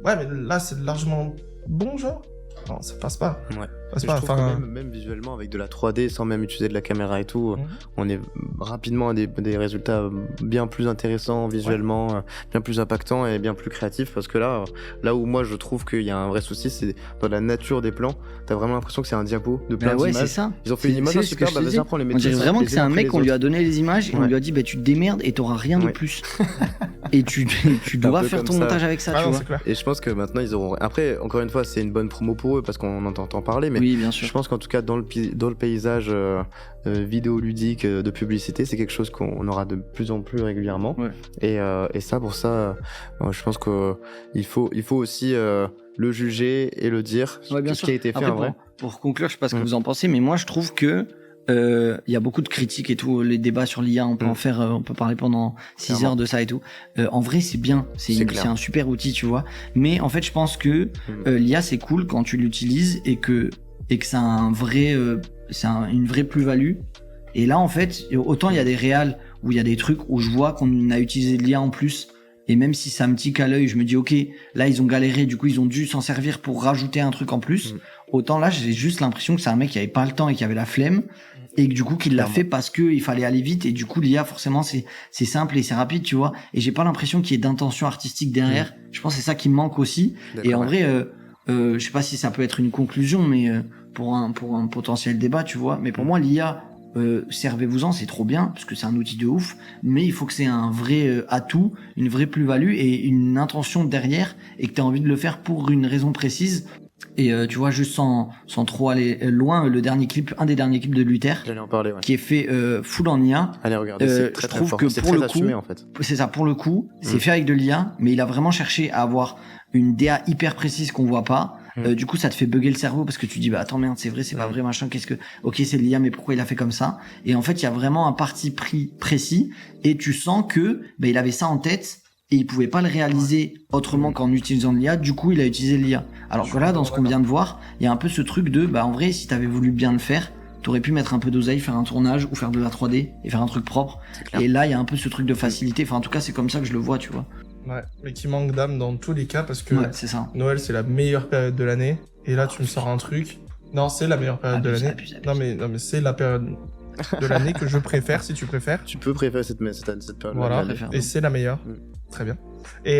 ouais, mais là, c'est largement bon, genre. Non, ça passe pas. Ouais. Passe pas. Enfin, même visuellement, avec de la 3D, sans même utiliser de la caméra et tout, on est rapidement à des résultats bien plus intéressants visuellement, bien plus impactants et bien plus créatifs. Parce que là où moi je trouve qu'il y a un vrai souci, c'est dans la nature des plans. T'as vraiment l'impression que c'est un diapo de plein d'images. C'est ça. Ils ont fait une image super, vas-y, prends les métiers. On dirait vraiment que c'est un mec, on lui a donné les images et on lui a dit, tu te démerdes et t'auras rien de plus. Et tu dois faire ton montage avec ça, tu vois. Et je pense que maintenant ils auront. Après, encore une fois, c'est une bonne promo pour eux parce qu'on entend parler, mais oui, bien sûr. Je pense qu'en tout cas dans le paysage vidéoludique de publicité, c'est quelque chose qu'on aura de plus en plus régulièrement. Et ça, pour ça, je pense qu'il faut aussi le juger et le dire, ce qui a été fait. Après, en vrai. Pour conclure, je sais pas ce que vous en pensez, mais moi je trouve que il y a beaucoup de critiques et tout, les débats sur l'IA, on peut en faire, on peut parler pendant 6 heures de ça et tout. En vrai, c'est bien, c'est un super outil, tu vois. Mais en fait, je pense que l'IA c'est cool quand tu l'utilises et que ça a un vrai, une vraie plus-value. Et là, en fait, autant il y a des réals où il y a des trucs où je vois qu'on a utilisé de l'IA en plus. Et même si ça me tique à l'œil, je me dis ok, là ils ont galéré, du coup ils ont dû s'en servir pour rajouter un truc en plus. Autant là, j'ai juste l'impression que c'est un mec qui avait pas le temps et qui avait la flemme, et que du coup qu'il l'a fait parce que il fallait aller vite, et du coup l'IA forcément c'est simple et c'est rapide, tu vois. Et j'ai pas l'impression qu'il y ait d'intention artistique derrière. Je pense que c'est ça qui me manque aussi. Et en vrai, je sais pas si ça peut être une conclusion, mais pour un potentiel débat, tu vois. Mais pour moi, l'IA, servez-vous-en, c'est trop bien parce que c'est un outil de ouf, mais il faut que c'est un vrai atout, une vraie plus-value et une intention derrière, et que tu as envie de le faire pour une raison précise. Et tu vois, juste sans trop aller loin, un des derniers clips de Luther, J'allais en parler, ouais. qui est fait full en IA. Allez, regardez, c'est très je très trouve fort. que C'est pour très le assumé, coup, en fait. c'est ça, pour le coup, c'est fait avec de l'IA, mais il a vraiment cherché à avoir une DA hyper précise qu'on voit pas. Du coup, ça te fait bugger le cerveau parce que tu dis, bah attends, merde, c'est vrai, c'est pas vrai, machin, ok, c'est de l'IA, mais pourquoi il a fait comme ça? Et en fait, il y a vraiment un parti pris précis, et tu sens que, bah, il avait ça en tête, et il pouvait pas le réaliser autrement qu'en utilisant de l'IA, du coup il a utilisé l'IA. Alors que là, dans ce qu'on vient de voir, il y a un peu ce truc de, bah en vrai, si t'avais voulu bien le faire, t'aurais pu mettre un peu d'oseille, faire un tournage, ou faire de la 3D, et faire un truc propre. Et là, il y a un peu ce truc de facilité, enfin en tout cas c'est comme ça que je le vois, tu vois. Ouais, mais qui manque d'âme dans tous les cas, parce que Ouais, c'est ça. Noël c'est la meilleure période de l'année, et là tu me sors un truc... Non, c'est la meilleure période de l'année. Abuse. Non mais c'est la période de l'année que je préfère, si tu préfères. Tu peux préférer cette période. Voilà, préfère. et c'est la meilleure. Très bien. Et,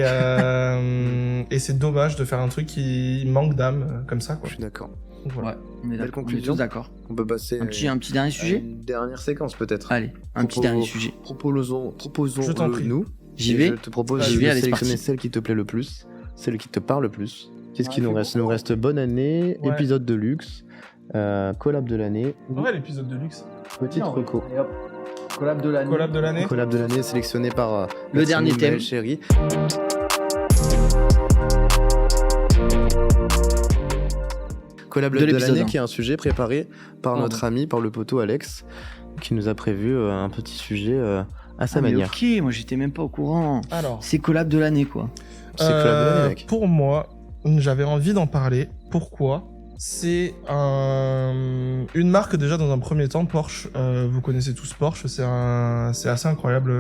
et c'est dommage de faire un truc qui manque d'âme comme ça, quoi. Je suis d'accord. Donc, voilà. Ouais, on est Belle d'accord. On est conclusion. tous d'accord. On peut passer Un petit dernier à sujet. une dernière séquence, peut-être. Allez, un petit dernier sujet. Proposons Je t'en prie. nous. J'y Et vais. Je te propose J'y de vais, allez, c'est sélectionner parti. celle qui te plaît le plus, celle qui te parle le plus. Qu'est-ce qui Ouais, nous fais reste? Il beaucoup. nous reste bonne année, Ouais. épisode de luxe, collab de l'année, Ouais, l'épisode de luxe. petite reco. Et hop. Collab de l'année. Collab de l'année. Collab de l'année sélectionné par Le notre dernier ami thème. Maël Chéri. Collab De de l'épisode l'année un. qui est un sujet préparé par Pardon. notre ami, par le poteau Alex, qui nous a prévu un petit sujet à sa Ah, mais manière. ok, moi j'étais même pas au courant. Alors, C'est collab de l'année, quoi. C'est collab de l'année, mec. pour moi, j'avais envie d'en parler. Pourquoi? C'est une marque déjà dans un premier temps, Porsche. Vous connaissez tous Porsche, c'est assez incroyable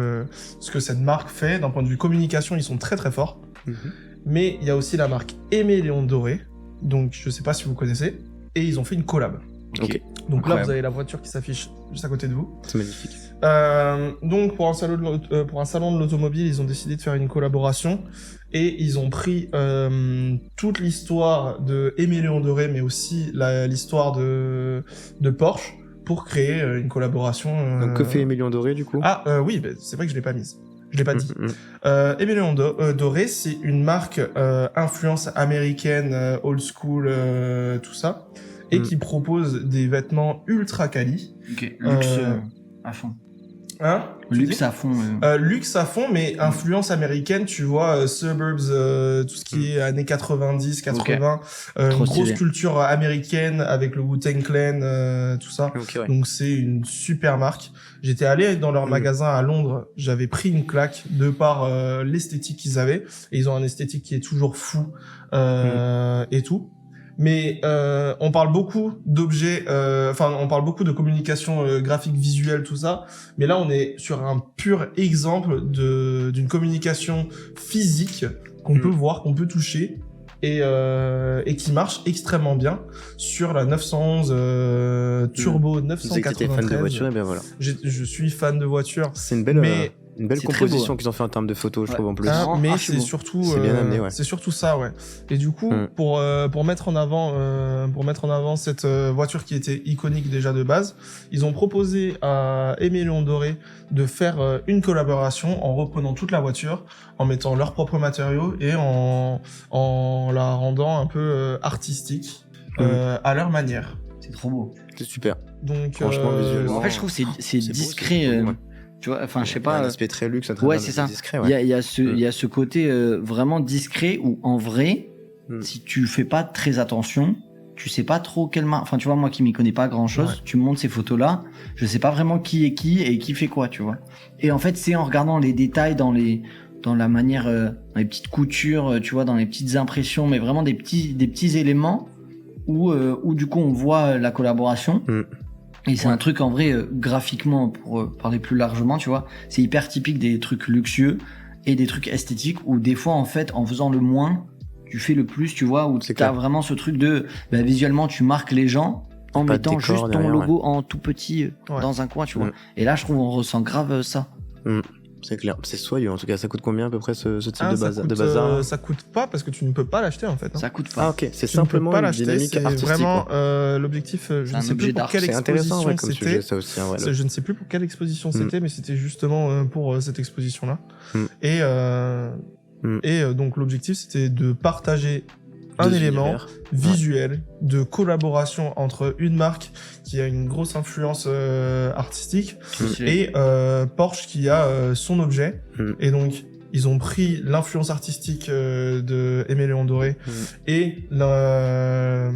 ce que cette marque fait. D'un point de vue communication, ils sont très très forts. Mhm. Mais il y a aussi la marque Aimé Léon Doré, donc je sais pas si vous connaissez, et ils ont fait une collab. Ok, Donc Incroyable. là, vous avez la voiture qui s'affiche juste à côté de vous. c'est magnifique. Donc pour un salon de l'automobile, ils ont décidé de faire une collaboration et ils ont pris toute l'histoire de Aimé Léon Doré, mais aussi l'histoire de Porsche pour créer une collaboration. Donc que fait Émilion Doré du coup? Oui, bah, c'est vrai que je l'ai pas mise. Je l'ai pas dit. Mhm. Aimé Léon Doré, c'est une marque influence américaine, old school, tout ça, et qui propose des vêtements ultra quali. Ok, luxe à fond. Hein? Tu Luxe dis à fond. luxe à fond, mais influence américaine, tu vois, suburbs, tout ce qui est années 90, 80, une Trop grosse stylé. culture américaine avec le Wu-Tang Clan, tout ça. Ok, ouais. Donc c'est une super marque. J'étais allé dans leur magasin à Londres, j'avais pris une claque de par l'esthétique qu'ils avaient, et ils ont un esthétique qui est toujours fou et tout. Mais on parle beaucoup d'objets, on parle beaucoup de communication graphique, visuelle, tout ça. Mais là, on est sur un pur exemple d'une communication physique qu'on peut voir, qu'on peut toucher, et qui marche extrêmement bien sur la 911 Turbo Tu disais que t'étais fan de 993. voiture, et bien voilà. Je suis fan de voiture. C'est une belle, Mais une belle c'est très composition beau, hein. qu'ils ont fait en termes de photos, je Ouais. trouve en plus. Ah, mais archi c'est beau. surtout C'est bien amené, ouais. c'est surtout ça, ouais. Et du coup, pour mettre en avant cette voiture qui était iconique déjà de base, ils ont proposé à Aimé Léon Doré de faire une collaboration en reprenant toute la voiture, en mettant leurs propres matériaux et en la rendant un peu artistique à leur manière. C'est trop beau. C'est super. Donc Franchement, visuellement, En fait, je trouve que c'est beau, discret. c'est beau, ouais. Tu vois, enfin, je sais Il y a un pas. aspect très luxe, un Ouais, très c'est ça. discret. Il y Ouais. a, il y a ce côté vraiment discret où, en vrai, si tu fais pas très attention, tu sais pas trop quelle marque. Enfin, tu vois, moi qui m'y connais pas grand chose, Ouais. tu me montres ces photos-là, je sais pas vraiment qui est qui et qui fait quoi, tu vois. Et en fait, c'est en regardant les détails dans la manière, dans les petites coutures, tu vois, dans les petites impressions, mais vraiment des petits éléments où du coup on voit la collaboration. Et c'est un truc en vrai, graphiquement, pour parler plus largement, tu vois, c'est hyper typique des trucs luxueux et des trucs esthétiques où des fois, en fait, en faisant le moins, tu fais le plus, tu vois, où C'est t'as clair. vraiment ce truc de, visuellement, tu marques les gens en Pas de mettant décor juste ton derrière, logo en tout petit Ouais. dans un coin, tu vois. Et là, je trouve on ressent grave ça. C'est clair. C'est soyeux en tout cas. Ça coûte combien à peu près ce type Ah, de, ça de coûte, bazar? ça coûte pas parce que tu ne peux pas l'acheter en fait. hein. Ça coûte pas. Ah ok, c'est Tu ne peux simplement pas une l'acheter, dynamique c'est artistique. vraiment quoi. l'objectif. Je C'est ne un sais objet plus pour d'art. quelle C'est intéressant exposition ouais, comme sujet c'était. ça aussi. Hein, ouais, Je ne sais plus pour quelle exposition c'était, mais c'était justement pour cette exposition-là. Et donc l'objectif c'était de partager un Deux élément univers. visuel de collaboration entre une marque qui a une grosse influence artistique et Porsche qui a son objet. Et donc, ils ont pris l'influence artistique de Aimé Léon Doré et la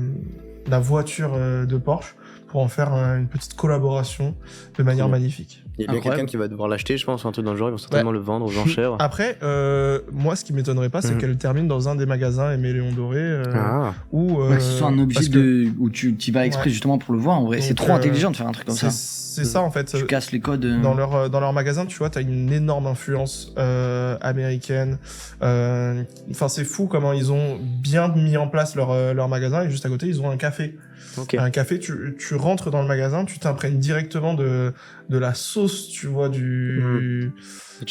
voiture de Porsche pour en faire une petite collaboration de manière magnifique. Il y a bien quelqu'un qui va devoir l'acheter, je pense, un truc dans le genre, ils vont certainement le vendre aux enchères. Après, moi, ce qui m'étonnerait pas, c'est qu'elle termine dans un des magasins Aimé Léon Doré, où que ce soit un objet où tu y vas exprès justement pour le voir. En vrai, donc, c'est trop intelligent de faire un truc comme ça. C'est ça en fait. Tu casses les codes. Dans leur magasin, tu vois, t'as une énorme influence américaine. Enfin, c'est fou comment ils ont bien mis en place leur magasin et juste à côté, ils ont un café. Okay. Un café, tu rentres dans le magasin, tu t'imprègnes directement de la sauce, tu vois, tu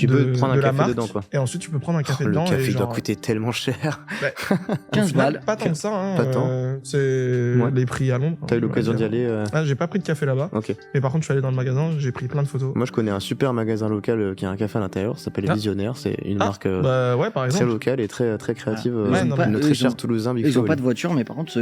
peux prendre un café dedans, quoi. Et ensuite, tu peux prendre un café dedans. Le café et doit coûter tellement cher. 15 balles. Pas tant que ça, hein. Pas tant. C'est les prix à Londres. T'as eu l'occasion d'y aller J'ai pas pris de café là-bas. Ok. Mais par contre, je suis allé dans le magasin, j'ai pris plein de photos. Moi, je connais un super magasin local qui a un café à l'intérieur, ça s'appelle Les Visionnaires. C'est une marque par exemple. très locale et très, très créative. Notre très cher Toulousain, Big Ils ont pas de voiture, mais par contre,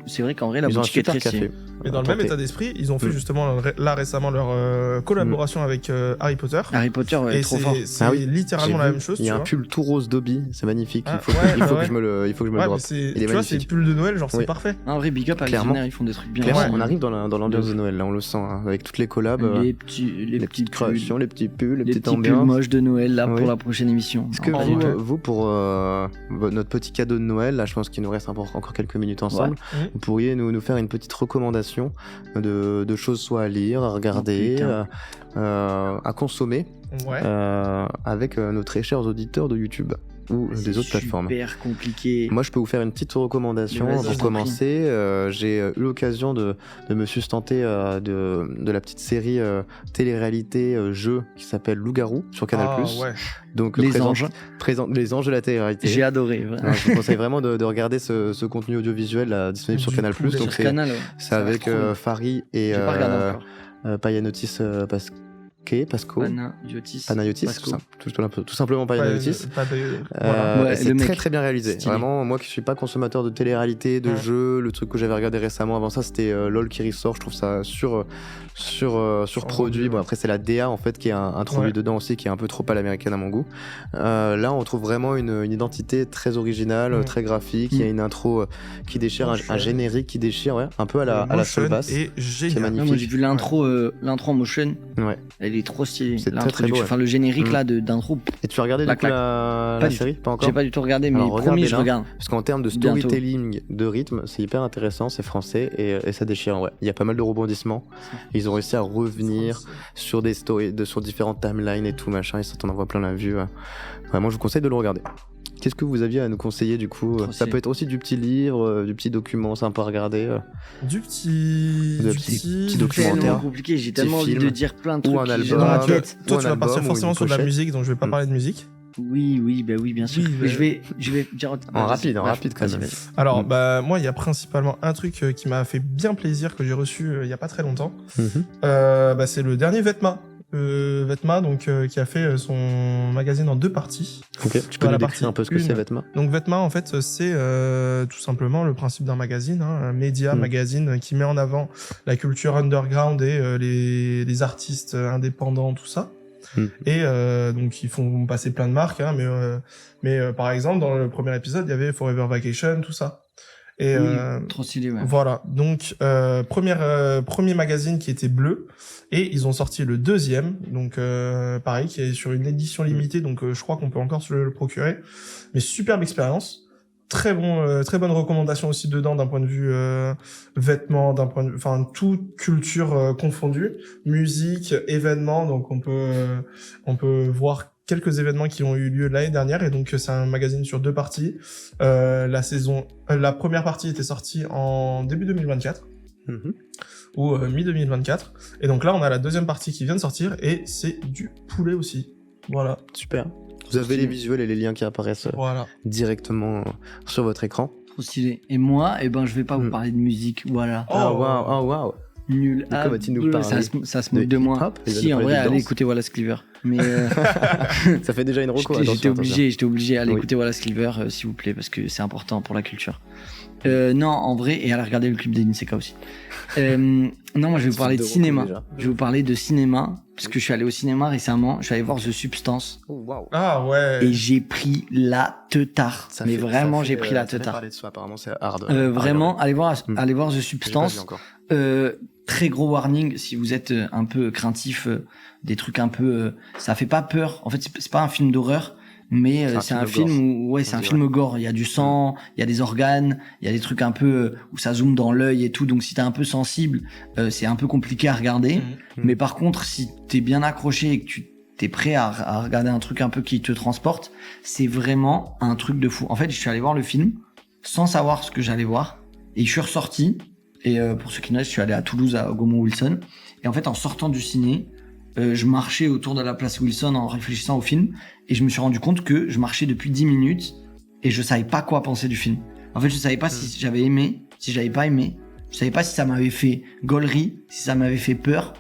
c'est vrai qu'en vrai, la boutique est très stylée. Mais dans le même état d'esprit, ils ont fait justement là récemment leur collaboration avec Harry Potter. Harry Potter est trop fort. C'est littéralement la même chose. Il y a un pull tout rose Dobby, c'est magnifique. Il faut que je me le drop. Tu vois, c'est le pull de Noël, genre c'est parfait. Un vrai big up à Visionnaire, ils font des trucs bien. Clairement, on arrive dans l'ambiance de Noël, là, on le sent, avec toutes les collabs. Les petites créations, les petits pulls, les petites petits pulls moches de Noël là pour la prochaine émission. Est-ce que vous, pour notre petit cadeau de Noël, là, je pense qu'il nous reste encore quelques minutes ensemble, vous pourriez nous faire une petite recommandation de choses soit à lire, à regarder, à consommer avec nos très chers auditeurs de YouTube ou des autres plateformes. C'est super compliqué. Moi, je peux vous faire une petite recommandation pour commencer. J'ai eu l'occasion de me sustenter de la petite série télé-réalité jeu qui s'appelle Loup-garou sur Canal+. Donc les anges de la télé-réalité. J'ai adoré. Ouais. Je vous conseille vraiment de regarder ce contenu audiovisuel là, disponible sur Canal+. Donc c'est avec Fari et Payanotis Pasco. Panayotis, tout simplement Panayotis. C'est très très bien réalisé. Vraiment, moi qui suis pas consommateur de télé-réalité, de jeux, le truc que j'avais regardé récemment avant ça, c'était LOL qui ressort. Je trouve ça surproduit. Bon, après, c'est la DA en fait qui est introduit dedans aussi, qui est un peu trop à l'américaine à mon goût. Là, on trouve vraiment une identité très originale, très graphique. Il y a une intro qui déchire, un générique qui déchire, un peu à la Soul Bass. Et génial. Magnifique. Moi, j'ai vu l'intro en motion. Elle est trop stylée. C'est très très beau. Enfin, le générique là d'intro. Et tu as regardé la série? Pas encore. J'ai pas du tout regardé, mais promis, je regarde. Parce qu'en termes de storytelling, de rythme, c'est hyper intéressant, c'est français et ça déchire. Ouais. Il y a pas mal de rebondissements. Ils ont réussi à revenir sur des stories, sur différentes timelines et tout machin. Et ça t'en envoie plein la vue. Vraiment, je vous conseille de le regarder. Qu'est-ce que vous aviez à nous conseiller du coup? Ça peut être aussi du petit livre, du petit document sympa à regarder. Du petit documentaire. C'est compliqué, j'ai tellement envie de dire plein de trucs. Ou un album. Dans la tête. Toi, tu vas partir forcément sur de la musique, donc je vais pas parler de musique. Oui, bien sûr. Mais je vais dire en rapide quand même. Alors, moi, il y a principalement un truc qui m'a fait bien plaisir que j'ai reçu il y a pas très longtemps. C'est le dernier Vetma, donc qui a fait son magazine en 2 parties. Ok, tu peux nous décrire un peu ce que c'est Vetma? Donc Vetma, en fait, c'est tout simplement le principe d'un magazine, un média magazine qui met en avant la culture underground et les artistes indépendants, tout ça. Et donc ils font passer plein de marques, mais par exemple dans le premier épisode il y avait Forever Vacation, tout ça. Et trop stylé, ouais. Voilà, donc premier magazine qui était bleu, et ils ont sorti le deuxième, donc pareil, qui est sur une édition limitée, donc je crois qu'on peut encore se le procurer. Mais superbe expérience, très bonne recommandation aussi dedans d'un point de vue vêtements, d'un point de vue, enfin toute culture confondue, musique, événements, donc on peut voir quelques événements qui ont eu lieu l'année dernière, et donc c'est un magazine sur 2 parties. La première partie était sortie en début 2024 ou mi-2024, et donc là on a la deuxième partie qui vient de sortir, et c'est du poulet aussi. Voilà. Super. Vous avez les visuels et les liens qui apparaissent directement sur votre écran. Trop stylé. Et moi, je vais pas vous parler de musique, voilà. Oh waouh. nul. Nico, vas-tu nous parler ça se moque de moi. hip-hop et Si, de en vrai, danse allez écouter Wallace Cleaver. Mais Ça fait déjà une reco. j'étais obligé d'aller Oui. écouter Wallace Cleaver, s'il vous plaît, parce que c'est important pour la culture. Non, en vrai, et aller regarder le clip d'Inseka aussi. Non, moi je vais vous parler de cinéma. Je vais vous parler de cinéma, parce que je suis allé au cinéma récemment. Je suis allé voir The Substance. Oh, waouh. Ah ouais. Et j'ai pris la teutard. Mais vraiment, j'ai pris la Ça fait teutard. parler de soi, apparemment, c'est hard. Vraiment, allez voir The J'ai pas vu Substance. encore. Très gros warning si vous êtes un peu craintif, des trucs un peu, ça fait pas peur. En fait, c'est pas un film d'horreur, mais c'est un film où, ouais, c'est un film gore. Il y a du sang, il y a des organes, il y a des trucs un peu où ça zoome dans l'œil et tout. Donc si t'es un peu sensible, c'est un peu compliqué à regarder. Mais par contre, si t'es bien accroché et que tu t'es prêt à regarder un truc un peu qui te transporte, c'est vraiment un truc de fou. En fait, je suis allé voir le film sans savoir ce que j'allais voir et je suis ressorti. Et pour ceux qui connaissent, je suis allé à Toulouse à Gaumont-Wilson. Et en fait, en sortant du ciné, je marchais autour de la place Wilson en réfléchissant au film. Et je me suis rendu compte que je marchais depuis 10 minutes et je savais pas quoi penser du film. En fait, je savais pas si j'avais aimé, si j'avais pas aimé. Je savais pas si ça m'avait fait gaulerie, si ça m'avait fait peur,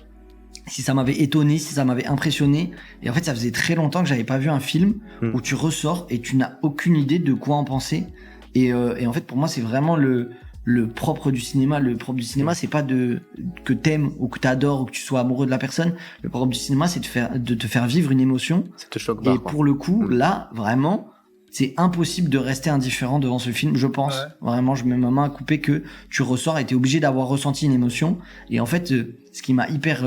si ça m'avait étonné, si ça m'avait impressionné. Et en fait, ça faisait très longtemps que j'avais pas vu un film où tu ressors et tu n'as aucune idée de quoi en penser. Et en fait, pour moi, c'est vraiment le propre du cinéma. Le propre du cinéma, c'est pas que t'aimes ou que t'adores ou que tu sois amoureux de la personne. Le propre du cinéma, c'est de te faire vivre une émotion. Ça te choque pas. Et pour le coup, là, vraiment, c'est impossible de rester indifférent devant ce film, je pense. Ouais. Vraiment, je mets ma main à couper que tu ressors et t'es obligé d'avoir ressenti une émotion. Et en fait, ce qui m'a hyper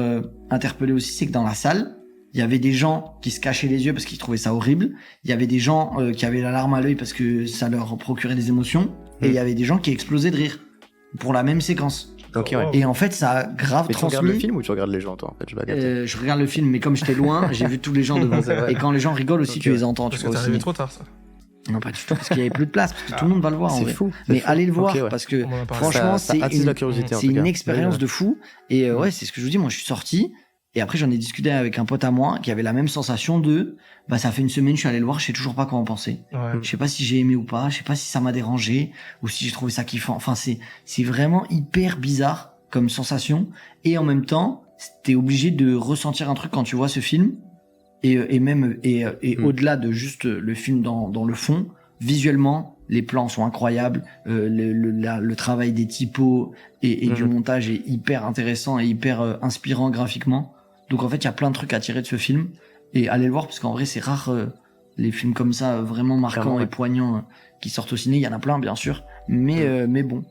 interpellé aussi, c'est que dans la salle, il y avait des gens qui se cachaient les yeux parce qu'ils trouvaient ça horrible. Il y avait des gens qui avaient la larme à l'œil parce que ça leur procurait des émotions. Et il y avait des gens qui explosaient de rire pour la même séquence. Ok, ouais. Et en fait, ça a grave Mais tu regardes le transmis. film ou tu regardes les gens, toi, en fait? Je vais regarder. Je regarde le film, mais comme j'étais loin, j'ai vu tous les gens devant. C'est vrai. Et quand les gens rigolent aussi, Ok. tu les entends. Parce Tu que vois t'es aussi. arrivé trop tard, ça. Non, pas du tout, parce qu'il y avait plus de place, parce que tout le monde va le voir en C'est vrai. fou. Mais allez le voir, Ok, ouais. parce que On en a parlé. franchement, Ça c'est attise la curiosité, en c'est tout une cas. expérience Ouais. de fou. Et ouais, c'est ce que je vous dis, moi je suis sorti, et après j'en ai discuté avec un pote à moi qui avait la même sensation de, bah ça fait une semaine, je suis allé le voir, je sais toujours pas quoi en penser. Ouais. Je sais pas si j'ai aimé ou pas, je sais pas si ça m'a dérangé, ou si j'ai trouvé ça kiffant. Enfin, c'est vraiment hyper bizarre comme sensation, et en même temps, t'es obligé de ressentir un truc quand tu vois ce film, et même, au-delà de juste le film dans le fond, visuellement, les plans sont incroyables, le travail des typos et du montage est hyper intéressant et hyper inspirant graphiquement. Donc en fait, il y a plein de trucs à tirer de ce film et allez le voir parce qu'en vrai, c'est rare les films comme ça vraiment marquants Clairement, ouais. et poignants qui sortent au ciné. Il y en a plein, bien sûr, mais bon,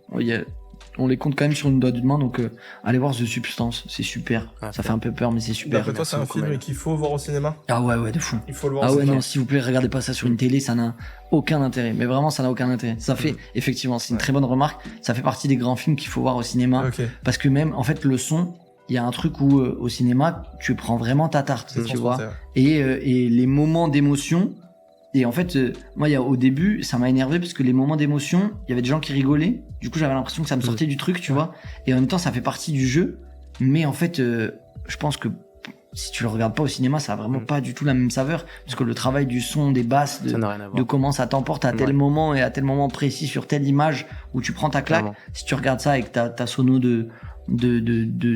on les compte quand même sur une doigt d'une main. Donc allez voir The Substance, c'est super. Ah, Ça fait un peu peur, mais c'est super. D'après toi, c'est un beaucoup, film Maël. qu'il faut voir au cinéma. Ah ouais, de fou. Il faut le voir Ah au ouais, cinéma. non, s'il vous plaît, regardez pas ça sur une télé, ça n'a aucun intérêt. Mais vraiment, ça n'a aucun intérêt. Ça fait, effectivement, c'est une très bonne remarque. Ça fait partie des grands films qu'il faut voir au cinéma. Ok. Parce que même, en fait, le son, il y a un truc où, au cinéma, tu prends vraiment ta tarte, C'est tu vois. transporté, Et les moments d'émotion, et en fait, moi, au début, ça m'a énervé parce que les moments d'émotion, il y avait des gens qui rigolaient. Du coup, j'avais l'impression que ça me sortait du truc, tu vois. Et en même temps, ça fait partie du jeu. Mais en fait, je pense que si tu le regardes pas au cinéma, ça a vraiment pas du tout la même saveur. Parce que le travail du son, des basses, Ça n'a rien à voir. de comment ça t'emporte à tel Ouais. moment et à tel moment précis sur telle image où tu prends ta claque. Clairement. Si tu regardes ça avec ta sono de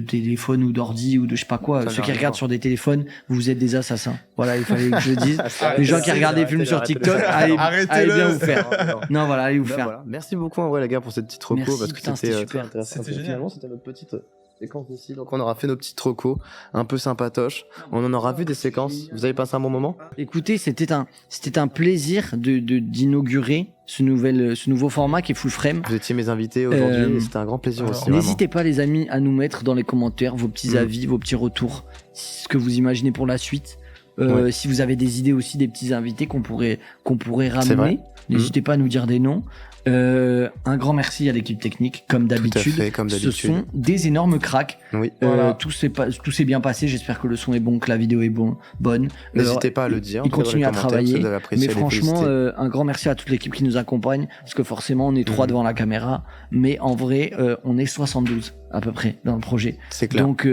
téléphone ou d'ordi ou de je sais pas quoi, Ça ceux n'a qui rien à regardent voir. sur des téléphones, vous êtes des assassins. Voilà, il fallait que je le dise. Ah, Les gens qui c'est- regardent des films sur TikTok, allez Arrêtez-le. bien vous faire. Non, voilà, allez vous Bah, faire. voilà. Merci beaucoup en vrai les gars pour cette petite reco Merci, parce que putain, c'était c'était très super. intéressant. C'était génial. Finalement c'était notre petite séquence ici. Donc on aura fait nos petites reco un peu sympatoches. On en aura vu des séquences. Vous avez passé un bon moment? Écoutez, c'était un plaisir d'inaugurer ce nouveau format qui est Full Frame. Vous étiez mes invités aujourd'hui et c'était un grand plaisir alors, aussi. vraiment. N'hésitez pas les amis à nous mettre dans les commentaires vos petits avis, vos petits retours, ce que vous imaginez pour la suite. Ouais. Si vous avez des idées aussi, des petits invités qu'on pourrait C'est vrai. ramener, n'hésitez pas à nous dire des noms. Un grand merci à l'équipe technique, comme d'habitude. fait, comme Ce d'habitude. sont des énormes cracks. Oui. Voilà. Tout s'est bien passé. J'espère que le son est bon, que la vidéo est bonne. N'hésitez pas à le dire. Ils dans les continuent à commentaires, travailler. si vous avez apprécié, Mais les franchement, féliciter. un grand merci à toute l'équipe qui nous accompagne, parce que forcément, on est 3 devant la caméra, mais en vrai, on est 72 à peu près dans le projet. C'est clair. Donc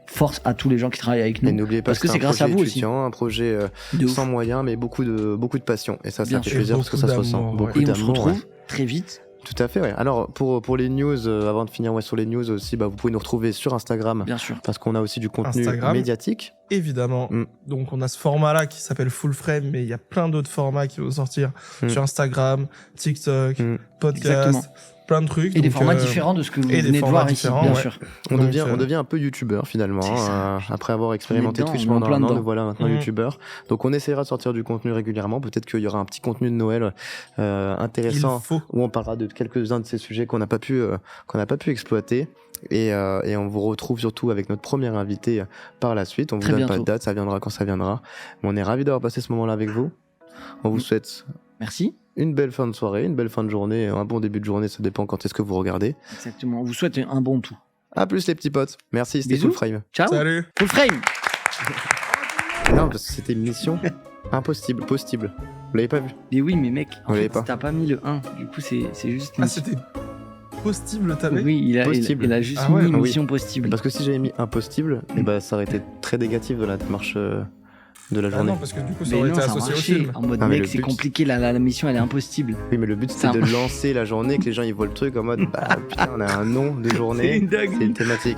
force à tous les gens qui travaillent avec Et nous. n'oubliez pas parce que c'est c'est un grâce à projet vous aussi. étudiant, un projet De ouf. sans moyens, mais beaucoup de passion. Et ça Bien fait sûr. plaisir parce que Beaucoup ça se ressent. d'amour, Beaucoup ouais. Et on se d'amour. retrouve Ouais. très vite Tout à fait, ouais. Alors, pour les news, avant de finir sur les news aussi, vous pouvez nous retrouver sur Instagram. Bien sûr. Parce qu'on a aussi du contenu Instagram. médiatique. Évidemment. Donc, on a ce format-là qui s'appelle Full Frame, mais il y a plein d'autres formats qui vont sortir sur Instagram, TikTok, podcast, Exactement. plein de trucs. Et des donc, formats différents de ce que vous venez de voir ici, bien sûr. On Donc, devient un peu youtubeur finalement. C'est ça. Après avoir expérimenté dedans, Twitch on est en pendant plein un an, dedans. nous voilà maintenant youtubeur. Donc on essaiera de sortir du contenu régulièrement. Peut-être qu'il y aura un petit contenu de Noël intéressant Il faut. où on parlera de quelques-uns de ces sujets qu'on n'a pas pu exploiter. Et on vous retrouve surtout avec notre premier invité par la suite. On vous Très donne pas bientôt. de date, ça viendra quand ça viendra. Mais on est ravis d'avoir passé ce moment-là avec vous. On vous souhaite Merci. une belle fin de soirée, une belle fin de journée, un bon début de journée, ça dépend quand est-ce que vous regardez. Exactement. On vous souhaite un bon tout. À plus les petits potes. Merci, c'était Bisous. Full Frame. Ciao. Salut. Full Frame. Non, parce que c'était une mission impossible, possible. Vous l'avez pas vu? Mais oui, mais mec, en Vous fait, l'avez pas. t'as pas mis le 1. Du coup, c'est juste une... Ah, c'était possible, t'avais? Oui, il Possible. a juste Ah ouais, mis une oui. mission possible. Parce que si j'avais mis impossible, ça aurait été très négatif dans la démarche de la Ah journée. non, parce que du coup, ça Mais aurait non, été ça a associé au marché. film. En mode, Ah, mais mec, le c'est but- compliqué, la mission, elle est impossible. Oui, mais le but Ça c'était de a- lancer la journée, que les gens ils voient le truc en mode putain, on a un nom de C'est journée, une dinguerie. c'est une thématique.